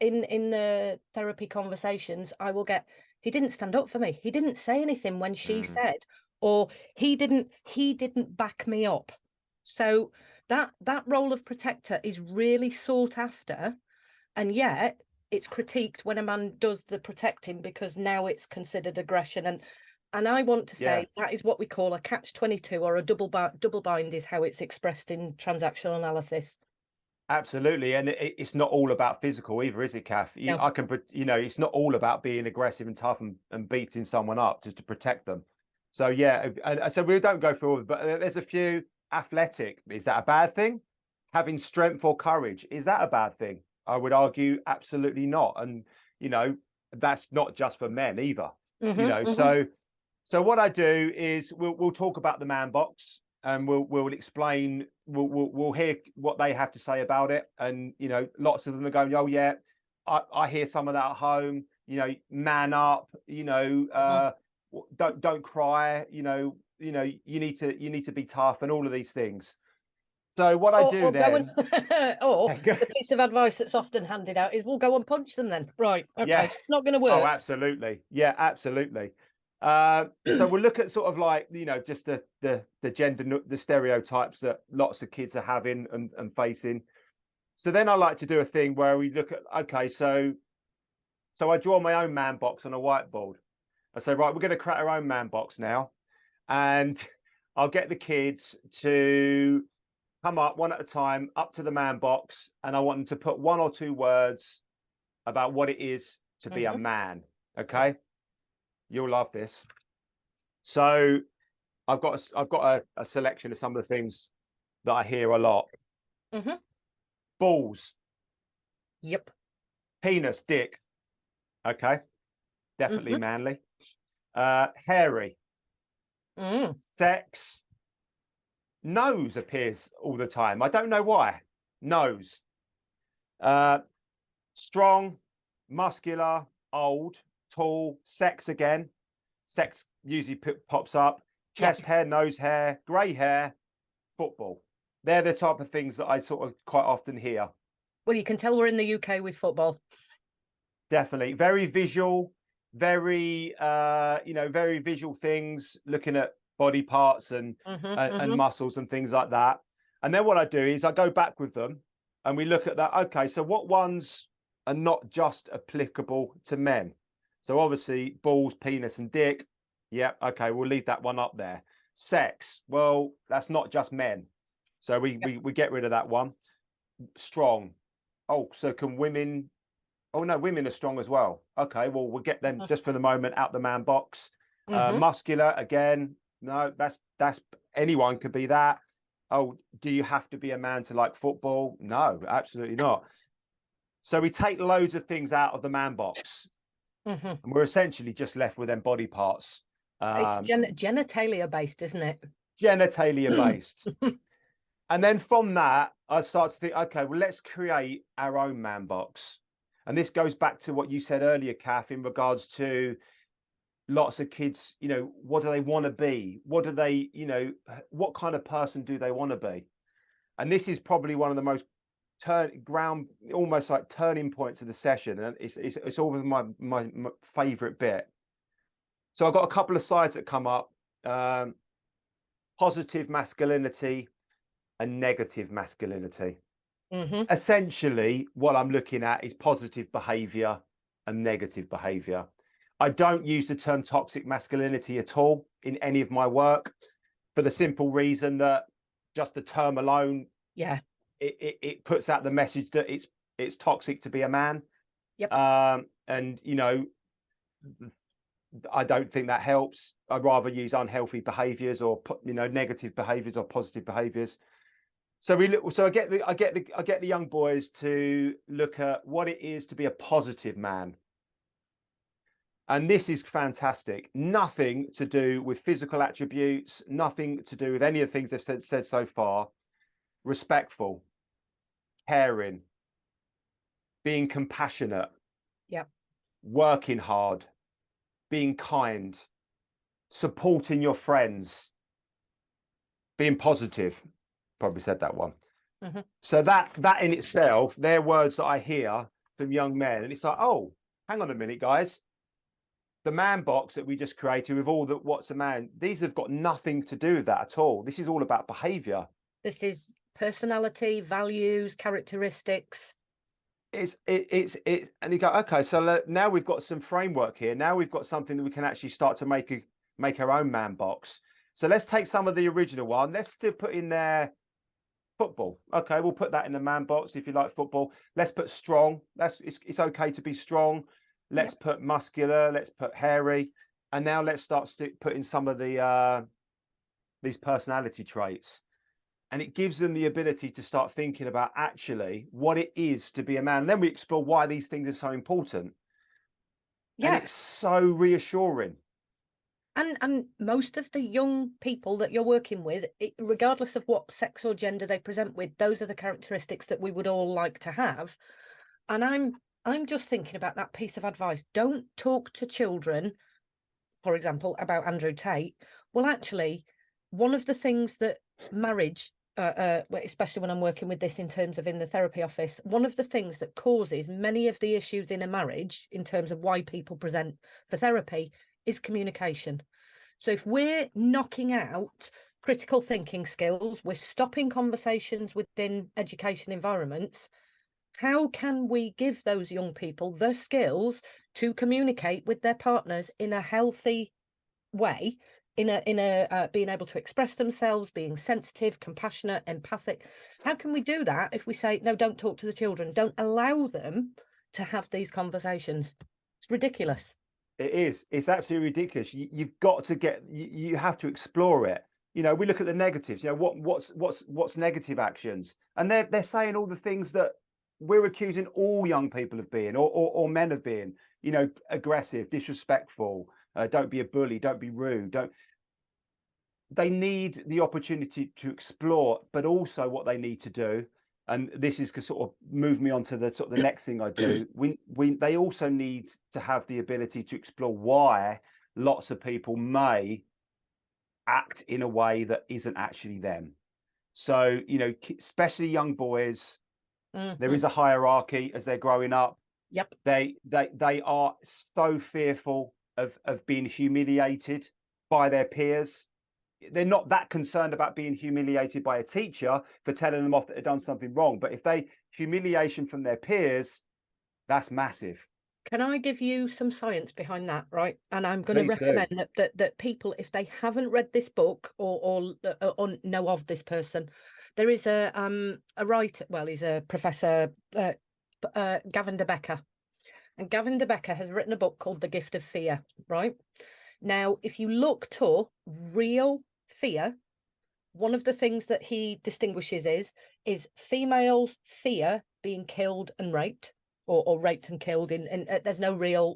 in the therapy conversations, I will get, he didn't stand up for me. He didn't say anything when she Mm. said, or he didn't back me up. So that role of protector is really sought after, and yet it's critiqued when a man does the protecting because now it's considered aggression. And I want to Yeah. say that is what we call a catch-22 or a double bind is how it's expressed in transactional analysis. Absolutely, and it's not all about physical either, is it, Kath? No. It's not all about being aggressive and tough and beating someone up just to protect them. So yeah, and so we don't go through all, but there's a few. Athletic, is that a bad thing? Having strength or courage, is that a bad thing? I would argue absolutely not. And that's not just for men either. So what I do is we'll talk about the man box, and we'll explain. We'll hear what they have to say about it, and lots of them are going, oh yeah, I hear some of that at home. Man up. Don't cry. You need to be tough, and all of these things. So what I do Or go then, and or the piece of advice that's often handed out is, we'll go and punch them then. Right, okay, yeah, not going to oh, work. absolutely, yeah, absolutely. So we'll look at sort of like just the gender, the stereotypes that lots of kids are having and facing. So then I like to do a thing where we look at, okay, so I draw my own man box on a whiteboard. I say, right, we're going to create our own man box now, and I'll get the kids to come up one at a time up to the man box, and I want them to put one or two words about what it is to be a man. Okay, you'll love this. So I've got a selection of some of the things that I hear a lot. Balls. Yep. Penis, dick. Okay, definitely manly. Hairy. Sex. Nose appears all the time. I don't know why. Nose. Strong, muscular, old, tall. Sex again. Sex usually pops up. Chest hair, nose hair, grey hair, football. They're the type of things that I sort of quite often hear. Well, you can tell we're in the UK with football. Definitely. Very visual, very very visual things, looking at body parts and muscles and things like that. And then what I do is I go back with them and we look at that. Okay, so what ones are not just applicable to men? So obviously balls, penis and dick. Yeah, okay, we'll leave that one up there. Sex, well, that's not just men. So we get rid of that one. Strong. Oh, so can women? Oh no, women are strong as well. Okay, well, we'll get them just for the moment out the man box. Muscular, again, no, that's anyone could be that. Oh, do you have to be a man to like football? No, absolutely not. So we take loads of things out of the man box, and we're essentially just left with them body parts. It's genitalia based, isn't it? Genitalia based. And then from that, I start to think, okay, well, let's create our own man box. And this goes back to what you said earlier, Kath, in regards to lots of kids, what do they want to be? What do they, what kind of person do they want to be? And this is probably one of the most almost like turning points of the session. And it's always my favorite bit. So I've got a couple of slides that come up, positive masculinity and negative masculinity. Essentially, what I'm looking at is positive behavior and negative behavior. I don't use the term toxic masculinity at all in any of my work, for the simple reason that just the term alone, it puts out the message that it's toxic to be a man. And I don't think that helps. I'd rather use unhealthy behaviors or negative behaviors or positive behaviors. So I get the young boys to look at what it is to be a positive man. And this is fantastic. Nothing to do with physical attributes, nothing to do with any of the things they've said so far. Respectful, caring, being compassionate, working hard, being kind, supporting your friends, being positive. Probably said that one. So that in itself, they're words that I hear from young men, and it's like, oh, hang on a minute, guys. The man box that we just created with all the what's a man, these have got nothing to do with that at all. This is all about behavior. This is personality, values, characteristics. And you go, okay, so now we've got some framework here. Now we've got something that we can actually start to make our own man box. So let's take some of the original one. Let's still put in there football. Okay, we'll put that in the man box if you like football. Let's put strong. It's okay to be strong. Let's put muscular. Let's put hairy. And now let's start putting some of these personality traits. And it gives them the ability to start thinking about actually what it is to be a man. And then we explore why these things are so important. And it's so reassuring. And most of the young people that you're working with, regardless of what sex or gender they present with, those are the characteristics that we would all like to have. And I'm just thinking about that piece of advice. Don't talk to children, for example, about Andrew Tate. Well, actually, one of the things that marriage, especially when I'm working with this in terms of in the therapy office, one of the things that causes many of the issues in a marriage in terms of why people present for therapy is communication. So if we're knocking out critical thinking skills, we're stopping conversations within education environments, how can we give those young people the skills to communicate with their partners in a healthy way, in a being able to express themselves, being sensitive, compassionate, empathic? How can we do that if we say, no, don't talk to the children, don't allow them to have these conversations? It's ridiculous. It is. It's absolutely ridiculous. You've got to you have to explore it. We look at the negatives. What's negative actions, and they're saying all the things that we're accusing all young people of being, or men of being. Aggressive, disrespectful. Don't be a bully. Don't be rude. They need the opportunity to explore, but also what they need to do. And this is to sort of move me on to the sort of the next thing I do. They also need to have the ability to explore why lots of people may act in a way that isn't actually them. So, you know, especially young boys, there is Mhm. a hierarchy as they're growing up. Yep. They are so fearful of being humiliated by their peers. They're not that concerned about being humiliated by a teacher for telling them off that they've done something wrong. But if they humiliation from their peers, that's massive. Can I give you some science behind that, right? And I'm going to Please do. recommend that people, if they haven't read this book or know of this person, there is a writer. Well, he's a professor, Gavin de Becker, and Gavin de Becker has written a book called The Gift of Fear. Right now, if you look to real fear, one of the things that he distinguishes is females fear being killed and raped, or raped and killed and there's no real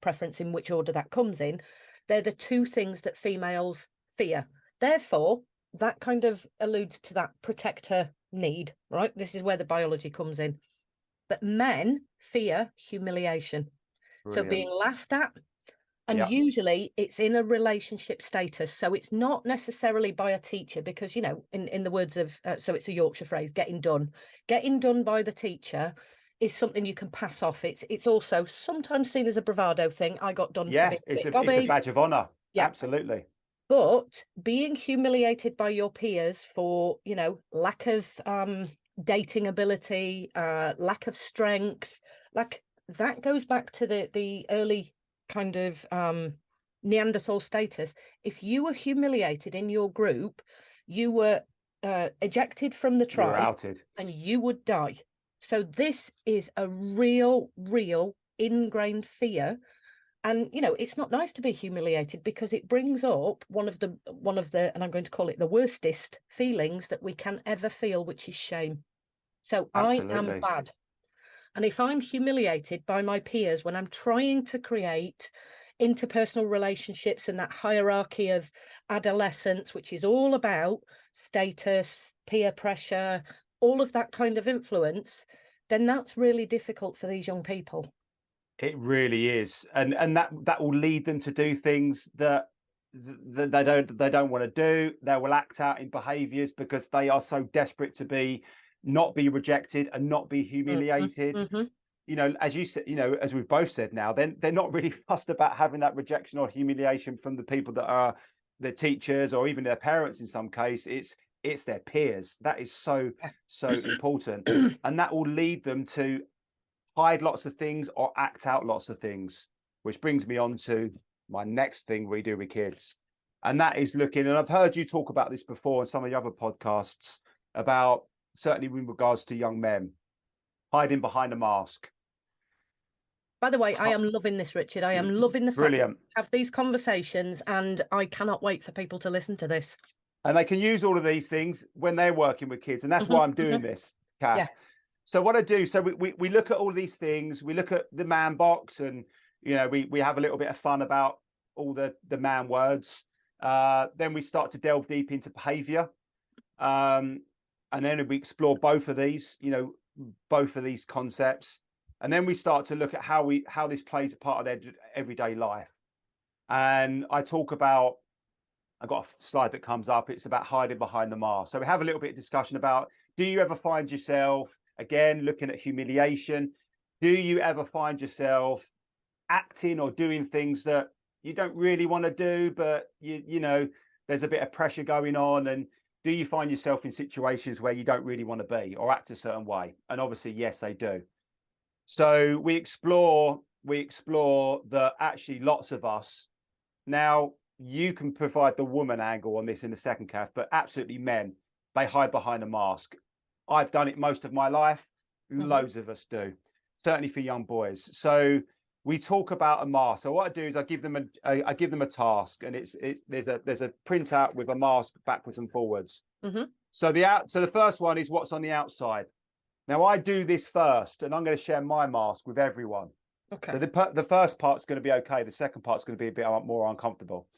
preference in which order that comes in. They're the two things that females fear. Therefore, that kind of alludes to that protector need, right? This is where the biology comes in. But men fear humiliation. So Brilliant. being laughed at, and Yeah. usually it's in a relationship status. So it's not necessarily by a teacher because, you know, in the words of, so it's a Yorkshire phrase, getting done. Getting done by the teacher is something you can pass off. It's also sometimes seen as a bravado thing. I got done for Yeah. being a It's bit a gobby. badge of honor. Yeah. Absolutely. But being humiliated by your peers for, you know, lack of dating ability, lack of strength, like that goes back to the early kind of Neanderthal status. If you were humiliated in your group, you were ejected from the You were tribe outed. and you would die. So this is a real ingrained fear. And you know, it's not nice to be humiliated because it brings up one of the, and I'm going to call it the worstest feelings that we can ever feel, which is shame. So I am Absolutely. bad. And if I'm humiliated by my peers when I'm trying to create interpersonal relationships and that hierarchy of adolescence, which is all about status, peer pressure, all of that kind of influence, then that's really difficult for these young people. It really is, and that will lead them to do things that they don't want to do. They will act out in behaviours because they are so desperate to be not be rejected and not be Mhm, humiliated. mhm. You know, as you said, you know, as we've both said now, then they're not really fussed about having that rejection or humiliation from the people that are the teachers or even their parents in some case. It's their peers. That is so important. And that will lead them to hide lots of things or act out lots of things, which brings me on to my next thing we do with kids. And that is looking, and I've heard you talk about this before in some of the other podcasts about certainly with regards to young men hiding behind a mask. By the way, I am loving this, Richard. I am loving the fact that Brilliant. we have these conversations, and I cannot wait for people to listen to this. And they can use all of these things when they're working with kids. And that's Mhm, why I'm doing mhm. this, Kath. Yeah. So what I do, so we look at all these things, we look at the man box and, you know, we have a little bit of fun about all the man words. Then we start to delve deep into behavior. And then we explore both of these, you know, both of these concepts. And then we start to look at how this plays a part of their everyday life. And I talk about, I've got a slide that comes up. It's about hiding behind the mask. So we have a little bit of discussion about, do you ever find yourself, again, looking at humiliation, do you ever find yourself acting or doing things that you don't really want to do, but you know, there's a bit of pressure going on? And do you find yourself in situations where you don't really want to be or act a certain way? And obviously, yes, they do. So we explore that actually lots of us now, you can provide the woman angle on this in a second, Kath, but absolutely men, they hide behind a mask. I've done it most of my life. Mhm. Loads of us do, certainly for young boys. So we talk about a mask. So what I do is I give them a task, and there's a printout with a mask backwards and forwards. Mhm. So the first one is what's on the outside. Now I do this first, and I'm going to share my mask with everyone. So Okay. the first part's going to be okay. The second part's going to be a bit more uncomfortable.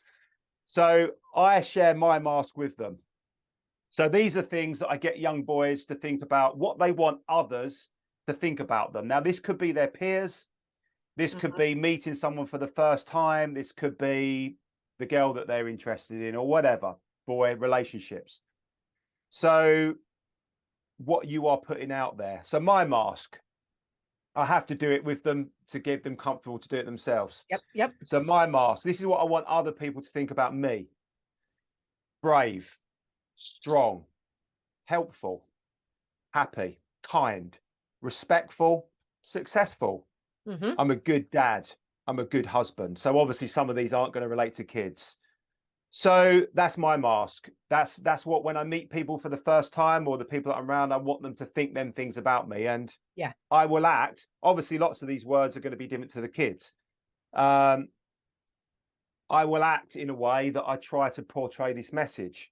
So I share my mask with them. So these are things that I get young boys to think about what they want others to think about them. Now, this could be their peers. This could Mhm. be meeting someone for the first time. This could be the girl that they're interested in or whatever, boy relationships. So what you are putting out there. So my mask, I have to do it with them to give them comfortable to do it themselves. Yep. So my mask, this is what I want other people to think about me. Brave, strong, helpful, happy, kind, respectful, successful. Hmm. I'm a good dad. I'm a good husband. So obviously some of these aren't going to relate to kids. So that's my mask. That's what, when I meet people for the first time, or the people that I'm around, I want them to think them things about me. And Yeah. I will act. Obviously, lots of these words are going to be different to the kids. I will act in a way that I try to portray this message.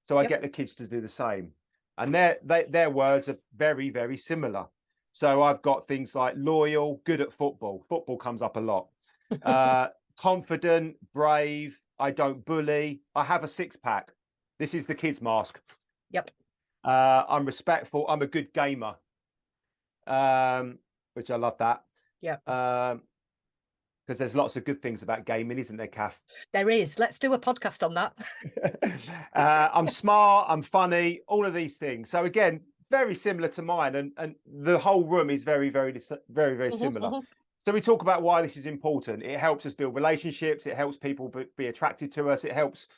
So I Yep. get the kids to do the same. And their words are very, very similar. So I've got things like loyal, good at football. Football comes up a lot. Confident, brave, I don't bully, I have a six-pack. This is the kids' mask. Yep. I'm respectful, I'm a good gamer. Which I love that. Yep. Because there's lots of good things about gaming, isn't there, Kath? There is. Let's do a podcast on that. I'm smart, I'm funny, all of these things. So again, very similar to mine, and the whole room is very, very, very, very similar. So we talk about why this is important. It helps us build relationships. It helps people be attracted to us. It helps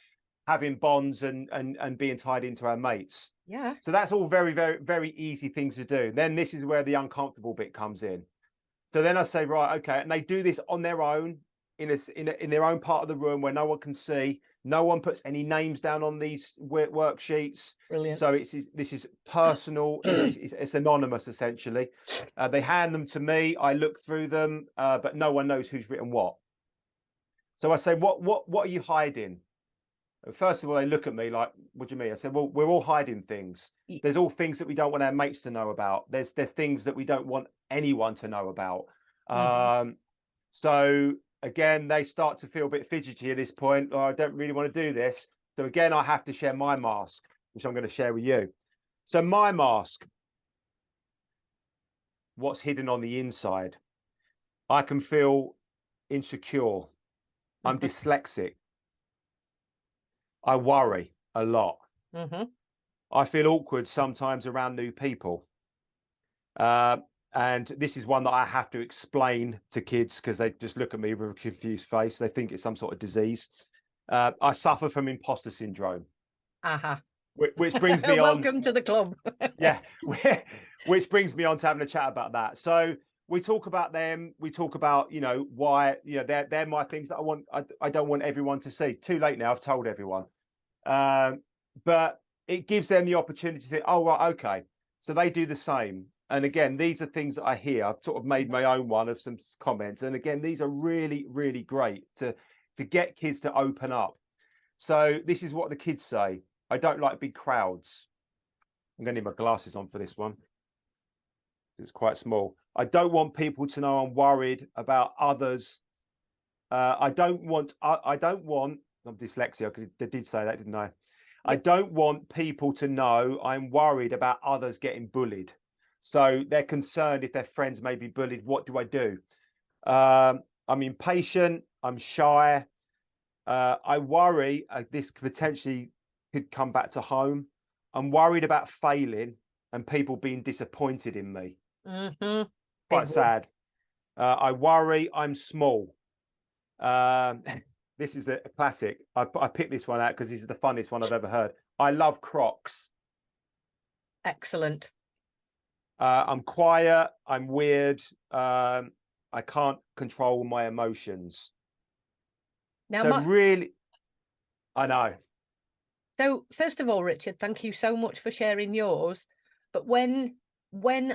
having bonds and being tied into our mates. Yeah. So that's all very, very, very easy things to do. Then this is where the uncomfortable bit comes in. So then I say, right, okay, and they do this on their own in their own part of the room where no one can see. No one puts any names down on these worksheets. Brilliant. So this is personal. It's anonymous, essentially. They hand them to me. I look through them, but no one knows who's written what. So I say, what are you hiding? And first of all, they look at me like, what do you mean? I said, well, we're all hiding things. There's all things that we don't want our mates to know about. There's things that we don't want anyone to know about. So again, they start to feel a bit fidgety at this point. Oh, I don't really want to do this. So again, I have to share my mask, which I'm going to share with you. So my mask, what's hidden on the inside? I can feel insecure. I'm dyslexic. I worry a lot. I feel awkward sometimes around new people. And this is one that I have to explain to kids because they just look at me with a confused face. They think it's some sort of disease. I suffer from imposter syndrome. Which brings me on. Welcome to the club. Yeah, which brings me on to having a chat about that. So we talk about them. We talk about, why, they're my things that I want. I don't want everyone to see. Too late now. I've told everyone. But it gives them the opportunity to think, oh, right, okay. So they do the same. And again, these are things that I hear. I've sort of made my own one of some comments. And again, these are really, really great to get kids to open up. So this is what the kids say. I don't like big crowds. I'm going to need my glasses on for this one. It's quite small. I don't want people to know I'm worried about others. I don't want, I'm dyslexia because they did say that, didn't I? I don't want people to know I'm worried about others getting bullied. So they're concerned if their friends may be bullied. What do I do? I'm impatient. I'm shy. I worry this potentially could come back to home. I'm worried about failing and people being disappointed in me. Quite sad. I worry I'm small. This is a classic. I picked this one out because this is the funniest one I've ever heard. I love Crocs. Excellent. I'm quiet. I'm weird. I can't control my emotions. Now, so really, I know. So first of all, Richard, thank you so much for sharing yours. But when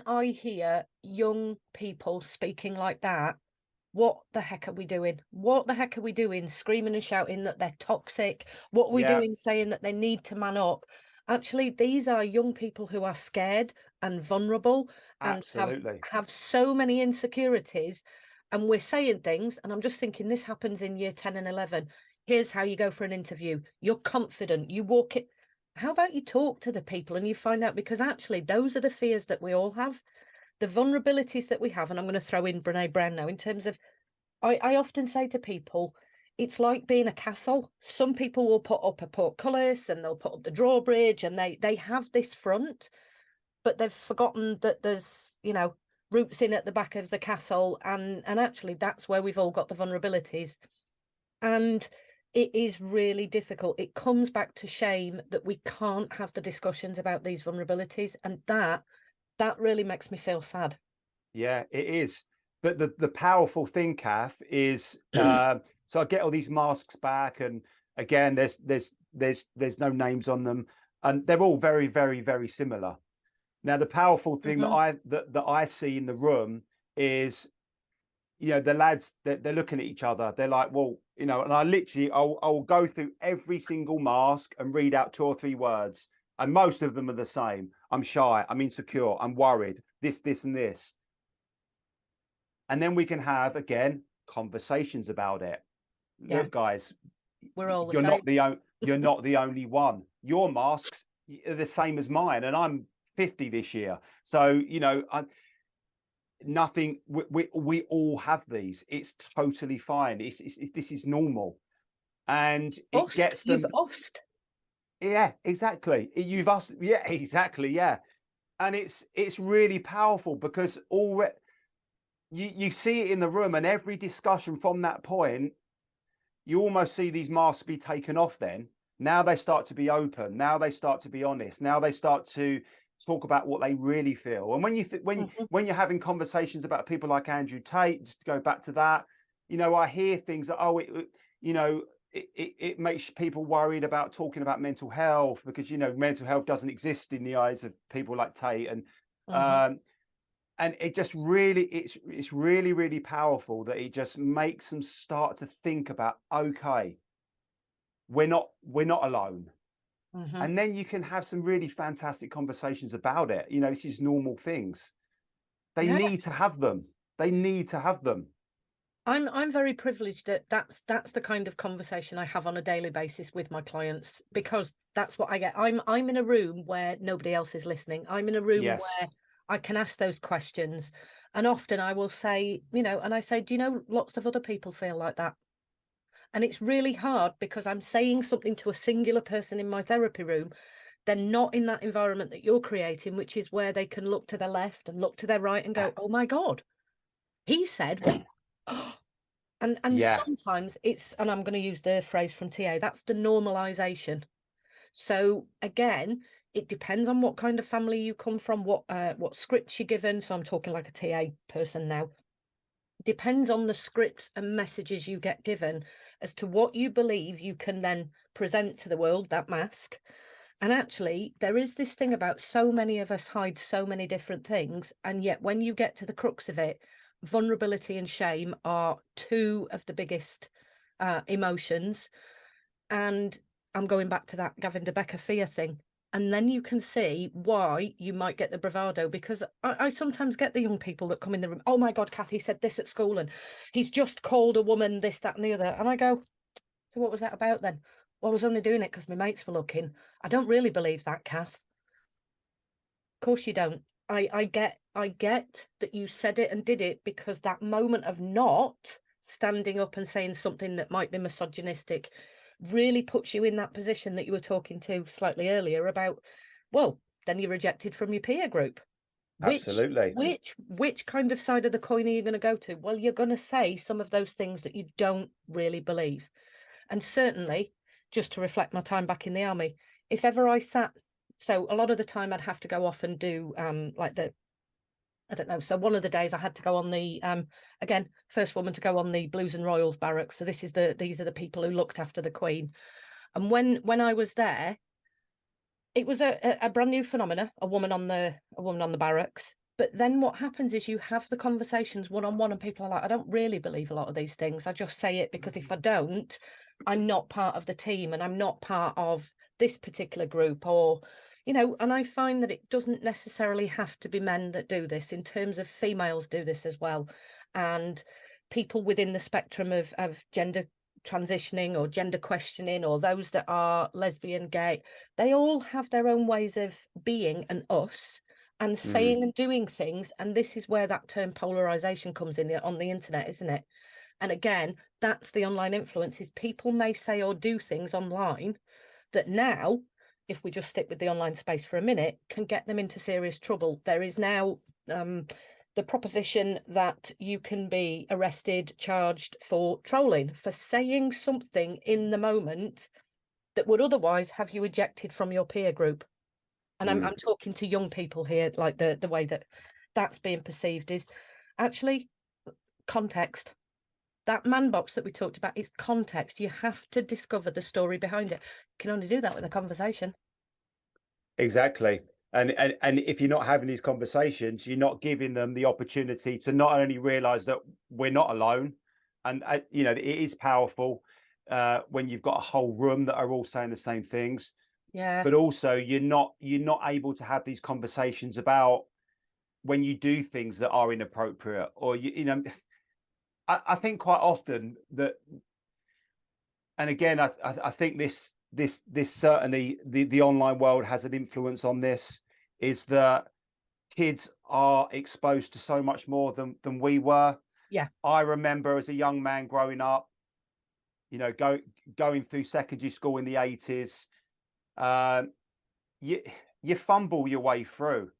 I hear young people speaking like that, what the heck are we doing? What the heck are we doing? Screaming and shouting that they're toxic. What are we doing saying that they need to man up? Actually, these are young people who are scared and vulnerable and have so many insecurities. And we're saying things, and I'm just thinking this happens in year 10 and 11. Here's how you go for an interview. You're confident. You walk it. How about you talk to the people and you find out? Because actually, those are the fears that we all have, the vulnerabilities that we have. And I'm going to throw in Brene Brown now in terms of, I often say to people, it's like being a castle. Some people will put up a portcullis and they'll put up the drawbridge, and they have this front, but they've forgotten that there's, you know, roots in at the back of the castle, and actually that's where we've all got the vulnerabilities. And it is really difficult. It comes back to shame that we can't have the discussions about these vulnerabilities, and that really makes me feel sad. Yeah, it is. But the powerful thing, Kath, is so I get all these masks back, and again, there's no names on them, and they're all very, very, very similar. Now, the powerful thing that I see in the room is, you know, the lads, they're looking at each other. They're like, well, you know, and I'll go through every single mask and read out 2 or 3 words, and most of them are the same. I'm shy, I'm insecure, I'm worried, this, and this. And then we can have, again, conversations about it. Yeah, Look, guys, we're all the you're same. you're not the only one. Your masks are the same as mine, and I'm 50 this year. So, you know, nothing. We all have these. It's totally fine. This is normal, and it gets them. You've ussed. Yeah, exactly. You've us. Yeah, exactly. Yeah, and it's really powerful because already you see it in the room, and every discussion from that point, you almost see these masks be taken off. Then now they start to be open. Now they start to be honest. Now they start to talk about what they really feel. And when when you're having conversations about people like Andrew Tate, just to go back to that, you know, I hear things that, oh, you know, it makes people worried about talking about mental health because, you know, mental health doesn't exist in the eyes of people like Tate, and it just really, it's really, really powerful that it just makes them start to think about, okay, we're not alone. And then you can have some really fantastic conversations about it. You know, it's just normal things. They Yeah. need to have them. They need to have them. I'm very privileged that that's the kind of conversation I have on a daily basis with my clients, because that's what I get. I'm in a room where nobody else is listening. I'm in a room Yes. where I can ask those questions, and often I will say, you know, and I say, do you know, lots of other people feel like that. And it's really hard because I'm saying something to a singular person in my therapy room. They're not in that environment that you're creating, which is where they can look to their left and look to their right and go, oh my God, he said, and Yeah. sometimes it's, and I'm going to use the phrase from TA, that's the normalization. So again, it depends on what kind of family you come from, what scripts you're given. So I'm talking like a TA person now. Depends on the scripts and messages you get given as to what you believe you can then present to the world, that mask. And actually, there is this thing about so many of us hide so many different things. And yet, when you get to the crux of it, vulnerability and shame are two of the biggest emotions. And I'm going back to that Gavin de Becker fear thing. And then you can see why you might get the bravado, because I sometimes get the young people that come in the room. Oh my God, Kathy said this at school and he's just called a woman this, that, and the other. And I go, so what was that about then? Well, I was only doing it because my mates were looking. I don't really believe that, Kath. Of course you don't. I get that you said it and did it because that moment of not standing up and saying something that might be misogynistic really puts you in that position that you were talking to slightly earlier about, well, then you're rejected from your peer group. Absolutely. Which kind of side of the coin are you going to go to? Well, you're going to say some of those things that you don't really believe. And certainly, just to reflect my time back in the army, if ever I sat, so a lot of the time I'd have to go off and do like the, I don't know. So one of the days I had to go on the again, first woman to go on the Blues and Royals barracks. So these are the people who looked after the Queen. And when I was there, it was a brand new phenomena, a woman on the barracks. But then what happens is you have the conversations one-on-one, and people are like, I don't really believe a lot of these things. I just say it because if I don't, I'm not part of the team and I'm not part of this particular group, or you know. And I find that it doesn't necessarily have to be men that do this. In terms of females do this as well, and people within the spectrum of gender transitioning or gender questioning, or those that are lesbian, gay, they all have their own ways of being and us and saying and doing things. And this is where that term polarization comes in on the internet, isn't it? And again, that's the online influence, is people may say or do things online that now, if we just stick with the online space for a minute, can get them into serious trouble. There is now the proposition that you can be arrested, charged for trolling, for saying something in the moment that would otherwise have you ejected from your peer group. And I'm talking to young people here, like the way that that's being perceived is actually context. That man box that we talked about is context. You have to discover the story behind it. You can only do that with a conversation. Exactly. And if you're not having these conversations, you're not giving them the opportunity to not only realize that we're not alone, and you know, it is powerful when you've got a whole room that are all saying the same things. Yeah. But also you're not able to have these conversations about when you do things that are inappropriate, or you know, I think quite often that, and again, I think this certainly the online world has an influence on this, is that kids are exposed to so much more than we were. Yeah. I remember as a young man growing up, you know, going through secondary school in the 80s, you fumble your way through.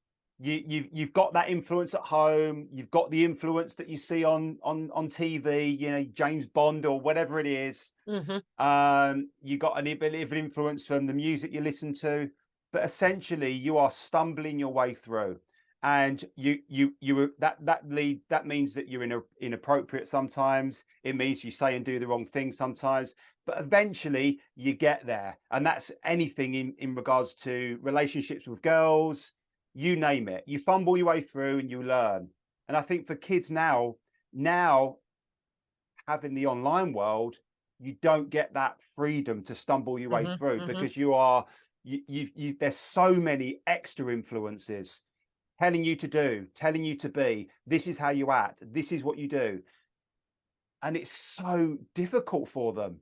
You've got that influence at home. You've got the influence that you see on TV. You know, James Bond or whatever it is. You got a bit of influence from the music you listen to, but essentially you are stumbling your way through, and that means that you're inappropriate sometimes. It means you say and do the wrong thing sometimes, but eventually you get there, and that's anything in regards to relationships with girls, you name it. You fumble your way through and you learn. And I think for kids now having the online world, you don't get that freedom to stumble your way through, because there's so many extra influences telling you to do, telling you to be, this is how you act, this is what you do. And it's so difficult for them.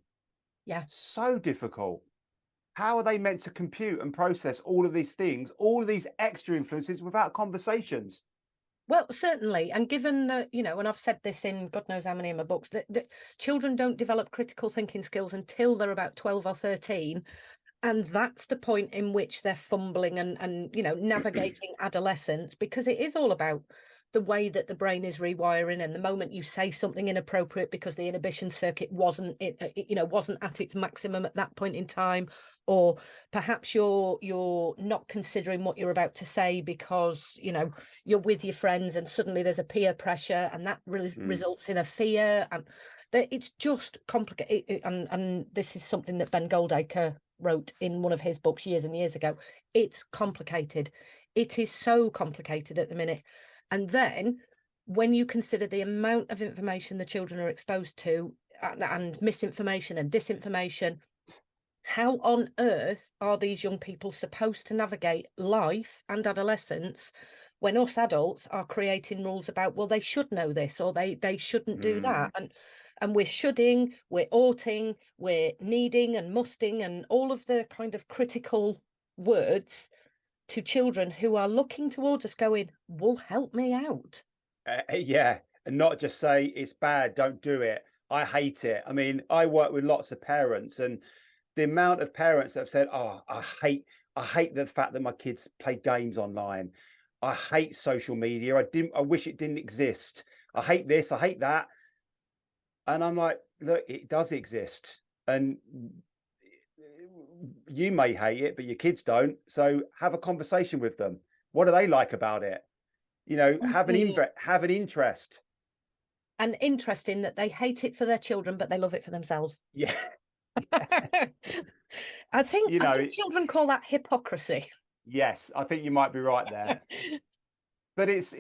Yeah. So difficult. How are they meant to compute and process all of these things, all of these extra influences without conversations? Well, certainly. And given that, you know, and I've said this in God knows how many of my books, that children don't develop critical thinking skills until they're about 12 or 13. And that's the point in which they're fumbling and you know, navigating adolescence, because it is all about the way that the brain is rewiring. And the moment you say something inappropriate because the inhibition circuit wasn't at its maximum at that point in time, or perhaps you're not considering what you're about to say because, you know, you're with your friends and suddenly there's a peer pressure and that really results in a fear, and that it's just complicated. And this is something that Ben Goldacre wrote in one of his books years and years ago. It's complicated. It is so complicated at the minute. And then when you consider the amount of information the children are exposed to, and misinformation and disinformation, how on earth are these young people supposed to navigate life and adolescence when us adults are creating rules about, well, they should know this, or they shouldn't do that? And we're shoulding, we're oughting, we're needing and musting, and all of the kind of critical words to children who are looking towards us going, well, help me out. Yeah, and not just say it's bad, don't do it, I hate it. I mean, I work with lots of parents, and the amount of parents that have said, oh, I hate the fact that my kids play games online. I hate social media. I wish it didn't exist. I hate this, I hate that. And I'm like, look, it does exist. And you may hate it, but your kids don't. So have a conversation with them. What do they like about it? You know, have an interest. And interesting that they hate it for their children, but they love it for themselves. Yeah. I think children call that hypocrisy. Yes, I think you might be right there. But it's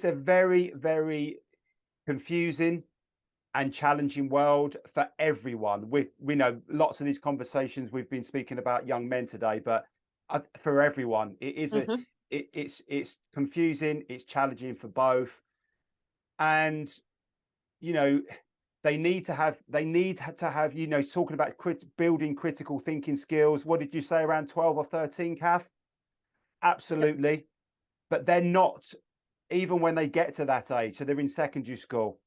a very, very confusing and challenging world for everyone. We know lots of these conversations we've been speaking about young men today, but for everyone, it is it's confusing, it's challenging for both. And you know, they need to have, you know, talking about building critical thinking skills. What did you say, around 12 or 13, Kath? Absolutely. But they're not, even when they get to that age, so they're in secondary school,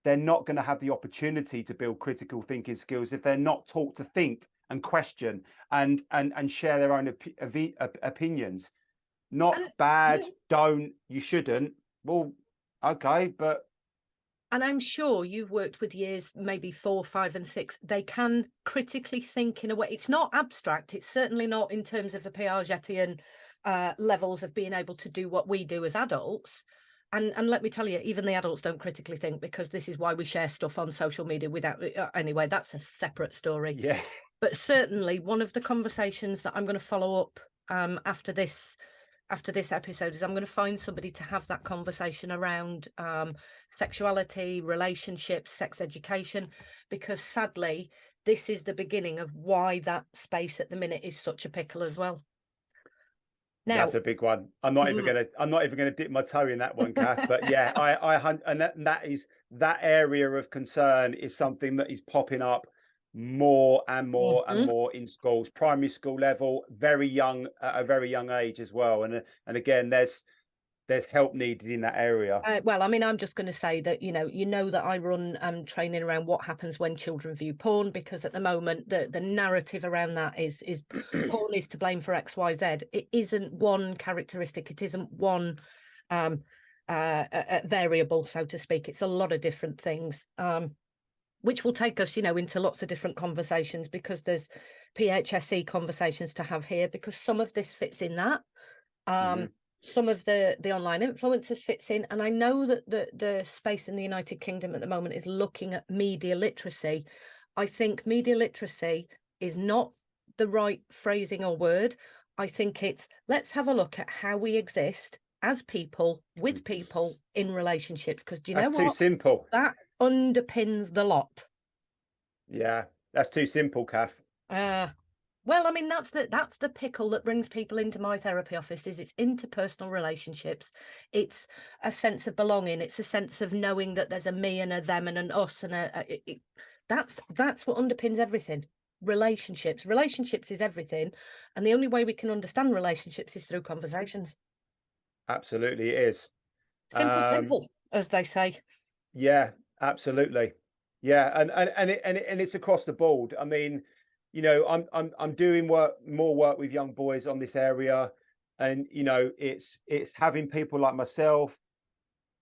they're not going to have the opportunity to build critical thinking skills if they're not taught to think and question and share their own opinions. Not And bad, yeah, don't, you shouldn't. Well, okay, but and I'm sure you've worked with years, maybe 4, 5, and 6. They can critically think in a way. It's not abstract. It's certainly not in terms of the Piagetian levels of being able to do what we do as adults. And let me tell you, even the adults don't critically think, because this is why we share stuff on social media without. Anyway, that's a separate story. yeah. But certainly, one of the conversations that I'm going to follow up after this episode is I'm going to find somebody to have that conversation around sexuality, relationships, sex education, because sadly, this is the beginning of why that space at the minute is such a pickle as well. Now, That's a big one. I'm not even gonna dip my toe in that one, Kath. But yeah, that area of concern is something that is popping up more and more and more in schools, primary school level, very young, at a very young age as well. And again, there's help needed in that area. well, I mean, I'm just going to say that, you know that I run training around what happens when children view porn, because at the moment the narrative around that is porn is to blame for XYZ. It isn't one characteristic. It isn't one variable, so to speak. It's a lot of different things, which will take us, into lots of different conversations, because there's PHSE conversations to have here, because some of this fits in that. Some of the online influencers fits in, and I know that the space in the United Kingdom at the moment is looking at media literacy. I think media literacy is not the right phrasing or word. I think it's, let's have a look at how we exist as people, with people, in relationships, because do you know That's what? too simple. That underpins the lot. Yeah, that's too simple, Kath. Well, I mean, that's the pickle that brings people into my therapy office. Is it's interpersonal relationships. It's a sense of belonging. It's a sense of knowing that there's a me and a them and an us, and that's what underpins everything. Relationships is everything, and the only way we can understand relationships is through conversations. Absolutely, it is. Simple, as they say. Yeah, absolutely. Yeah, and it's across the board. I mean, I'm doing more work with young boys on this area, and it's having people like myself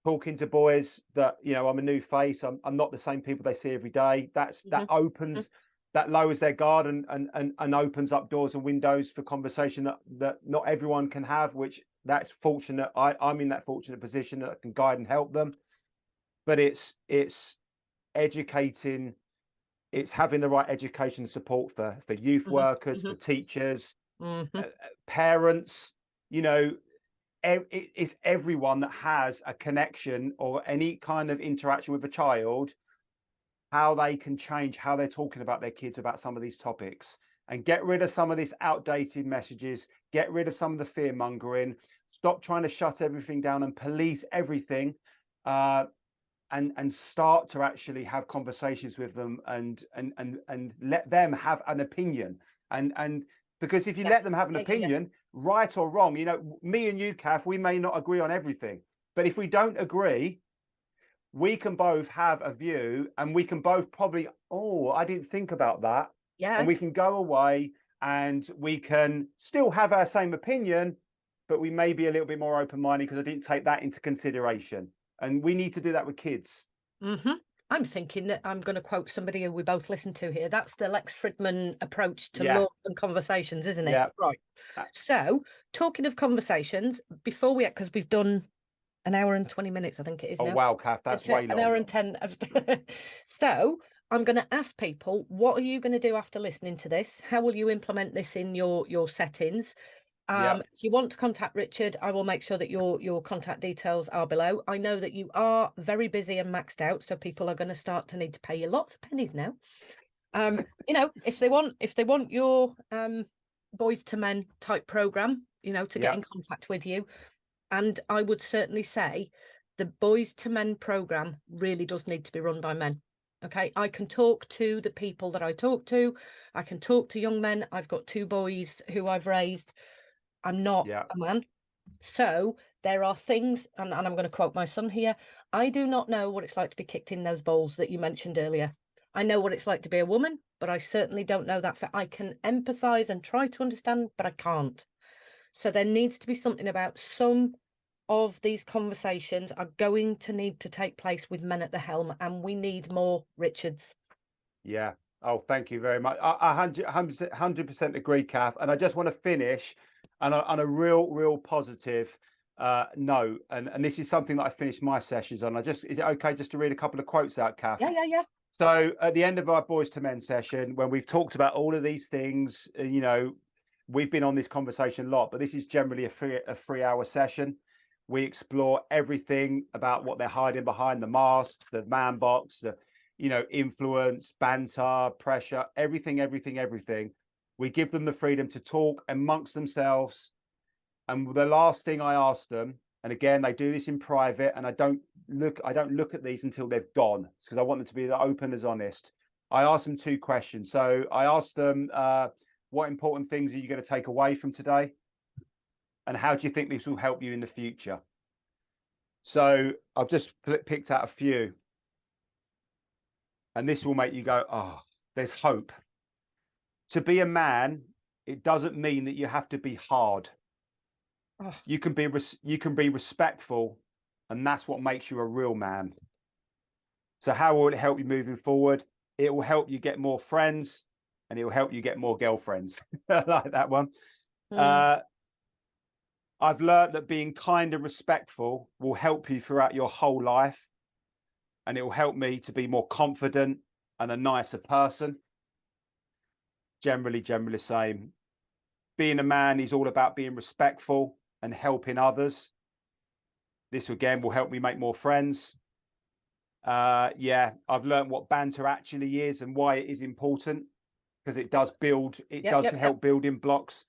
talking to boys that I'm a new face. I'm not the same people they see every day. That opens, that lowers their guard and opens up doors and windows for conversation that not everyone can have. Which that's fortunate. I'm in that fortunate position that I can guide and help them. But it's educating. It's having the right education support for youth workers, for teachers, parents. It's everyone that has a connection or any kind of interaction with a child, how they can change how they're talking about their kids about some of these topics, and get rid of some of these outdated messages, get rid of some of the fear mongering, stop trying to shut everything down and police everything. And start to actually have conversations with them and let them have an opinion. And because if you let them have an opinion, right or wrong, me and you, Kath, we may not agree on everything, but if we don't agree, we can both have a view, and we can both probably, I didn't think about that. Yeah. And we can go away and we can still have our same opinion, but we may be a little bit more open-minded because I didn't take that into consideration. And we need to do that with kids. I'm thinking that I'm going to quote somebody who we both listen to here. That's the Lex Fridman approach to law and conversations, isn't it? Yeah. Right. So, talking of conversations, before because we've done an hour and 20 minutes, I think it is now. Oh, wow, Kath, that's way long. An hour and 10. So, I'm going to ask people, what are you going to do after listening to this? How will you implement this in your settings? If you want to contact Richard, I will make sure that your contact details are below. I know that you are very busy and maxed out, so people are going to start to need to pay you lots of pennies now. If they want your boys to men type program, to get in contact with you. And I would certainly say the boys to men program really does need to be run by men. Okay, I can talk to the people that I talk to. I can talk to young men. I've got 2 boys who I've raised. I'm not a man. So there are things, and I'm going to quote my son here, I do not know what it's like to be kicked in those balls that you mentioned earlier. I know what it's like to be a woman, but I certainly don't know that. I can empathize and try to understand, but I can't. So there needs to be something about some of these conversations are going to need to take place with men at the helm, and we need more Richards. Yeah. Oh, thank you very much. I 100% agree, Kath. And I just want to finish on a real positive note. And this is something that I finished my sessions on. Is it okay just to read a couple of quotes out, Kath? Yeah. So at the end of our Boys to Men session, when we've talked about all of these things, we've been on this conversation a lot, but this is generally a 3-hour session. We explore everything about what they're hiding behind the mask, the man box, the influence, banter, pressure, everything. We give them the freedom to talk amongst themselves. And the last thing I ask them, and again, they do this in private, and I don't look at these until they've gone, because I want them to be as open as honest. I ask them 2 questions. So I asked them, what important things are you going to take away from today? And how do you think this will help you in the future? So I've just picked out a few. And this will make you go, oh, there's hope. To be a man, it doesn't mean that you have to be hard. Oh. You can be respectful, and that's what makes you a real man. So how will it help you moving forward? It will help you get more friends, and it will help you get more girlfriends. I like that one. I've learned that being kind and respectful will help you throughout your whole life, and it will help me to be more confident and a nicer person. Generally the same. Being a man is all about being respectful and helping others. This again will help me make more friends. I've learned what banter actually is and why it is important, because it does help building blocks.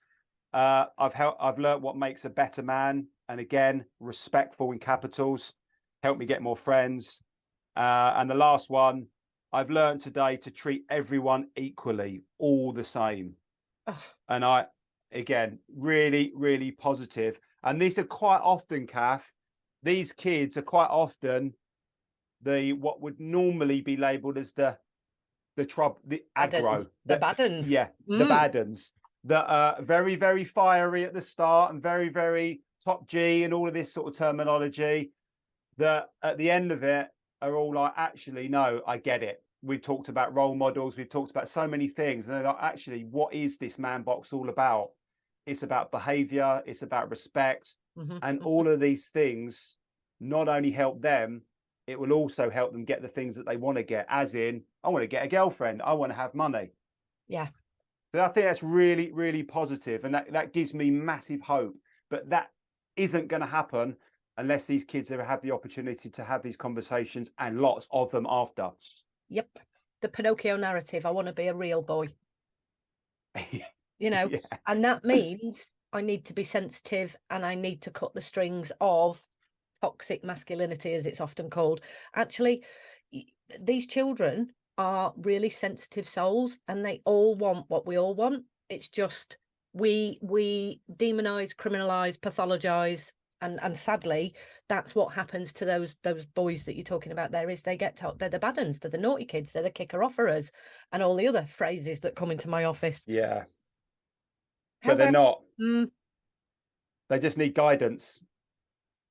I've learned what makes a better man, and again, respectful in capitals, help me get more friends. And the last one, I've learned today to treat everyone equally, all the same. Oh. And again, really positive. And these are quite often, Kath, these kids are quite often what would normally be labelled as the aggro. The bad uns. Yeah, the bad uns. That are very fiery at the start and very top G and all of this sort of terminology, that at the end of it are all like, actually, no, I get it. We've talked about role models. We've talked about so many things. And they're like, actually, what is this man box all about? It's about behavior. It's about respect. And all of these things not only help them, it will also help them get the things that they want to get, as in, I want to get a girlfriend. I want to have money. Yeah. So I think that's really positive. And that gives me massive hope. But that isn't going to happen unless these kids ever have the opportunity to have these conversations, and lots of them after. Yep. The Pinocchio narrative. I want to be a real boy. Yeah. And that means I need to be sensitive, and I need to cut the strings of toxic masculinity, as it's often called. Actually, these children are really sensitive souls, and they all want what we all want. It's just we demonize, criminalize, pathologize, and sadly that's what happens to those boys that you're talking about there. Is they get told they're the bad uns, they're the naughty kids, they're the kicker offerers, and all the other phrases that come into my office. Yeah. But they're not. They just need guidance.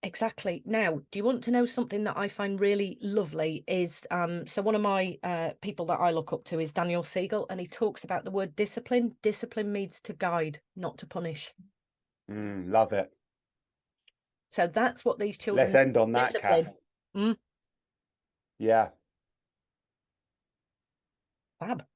Exactly. Now, do you want to know something that I find really lovely? Is so one of my people that I look up to is Daniel Siegel, and he talks about the word discipline. Discipline means to guide, not to punish. Love it. So that's what these children. Let's end on that, Kath. Yeah. Fab.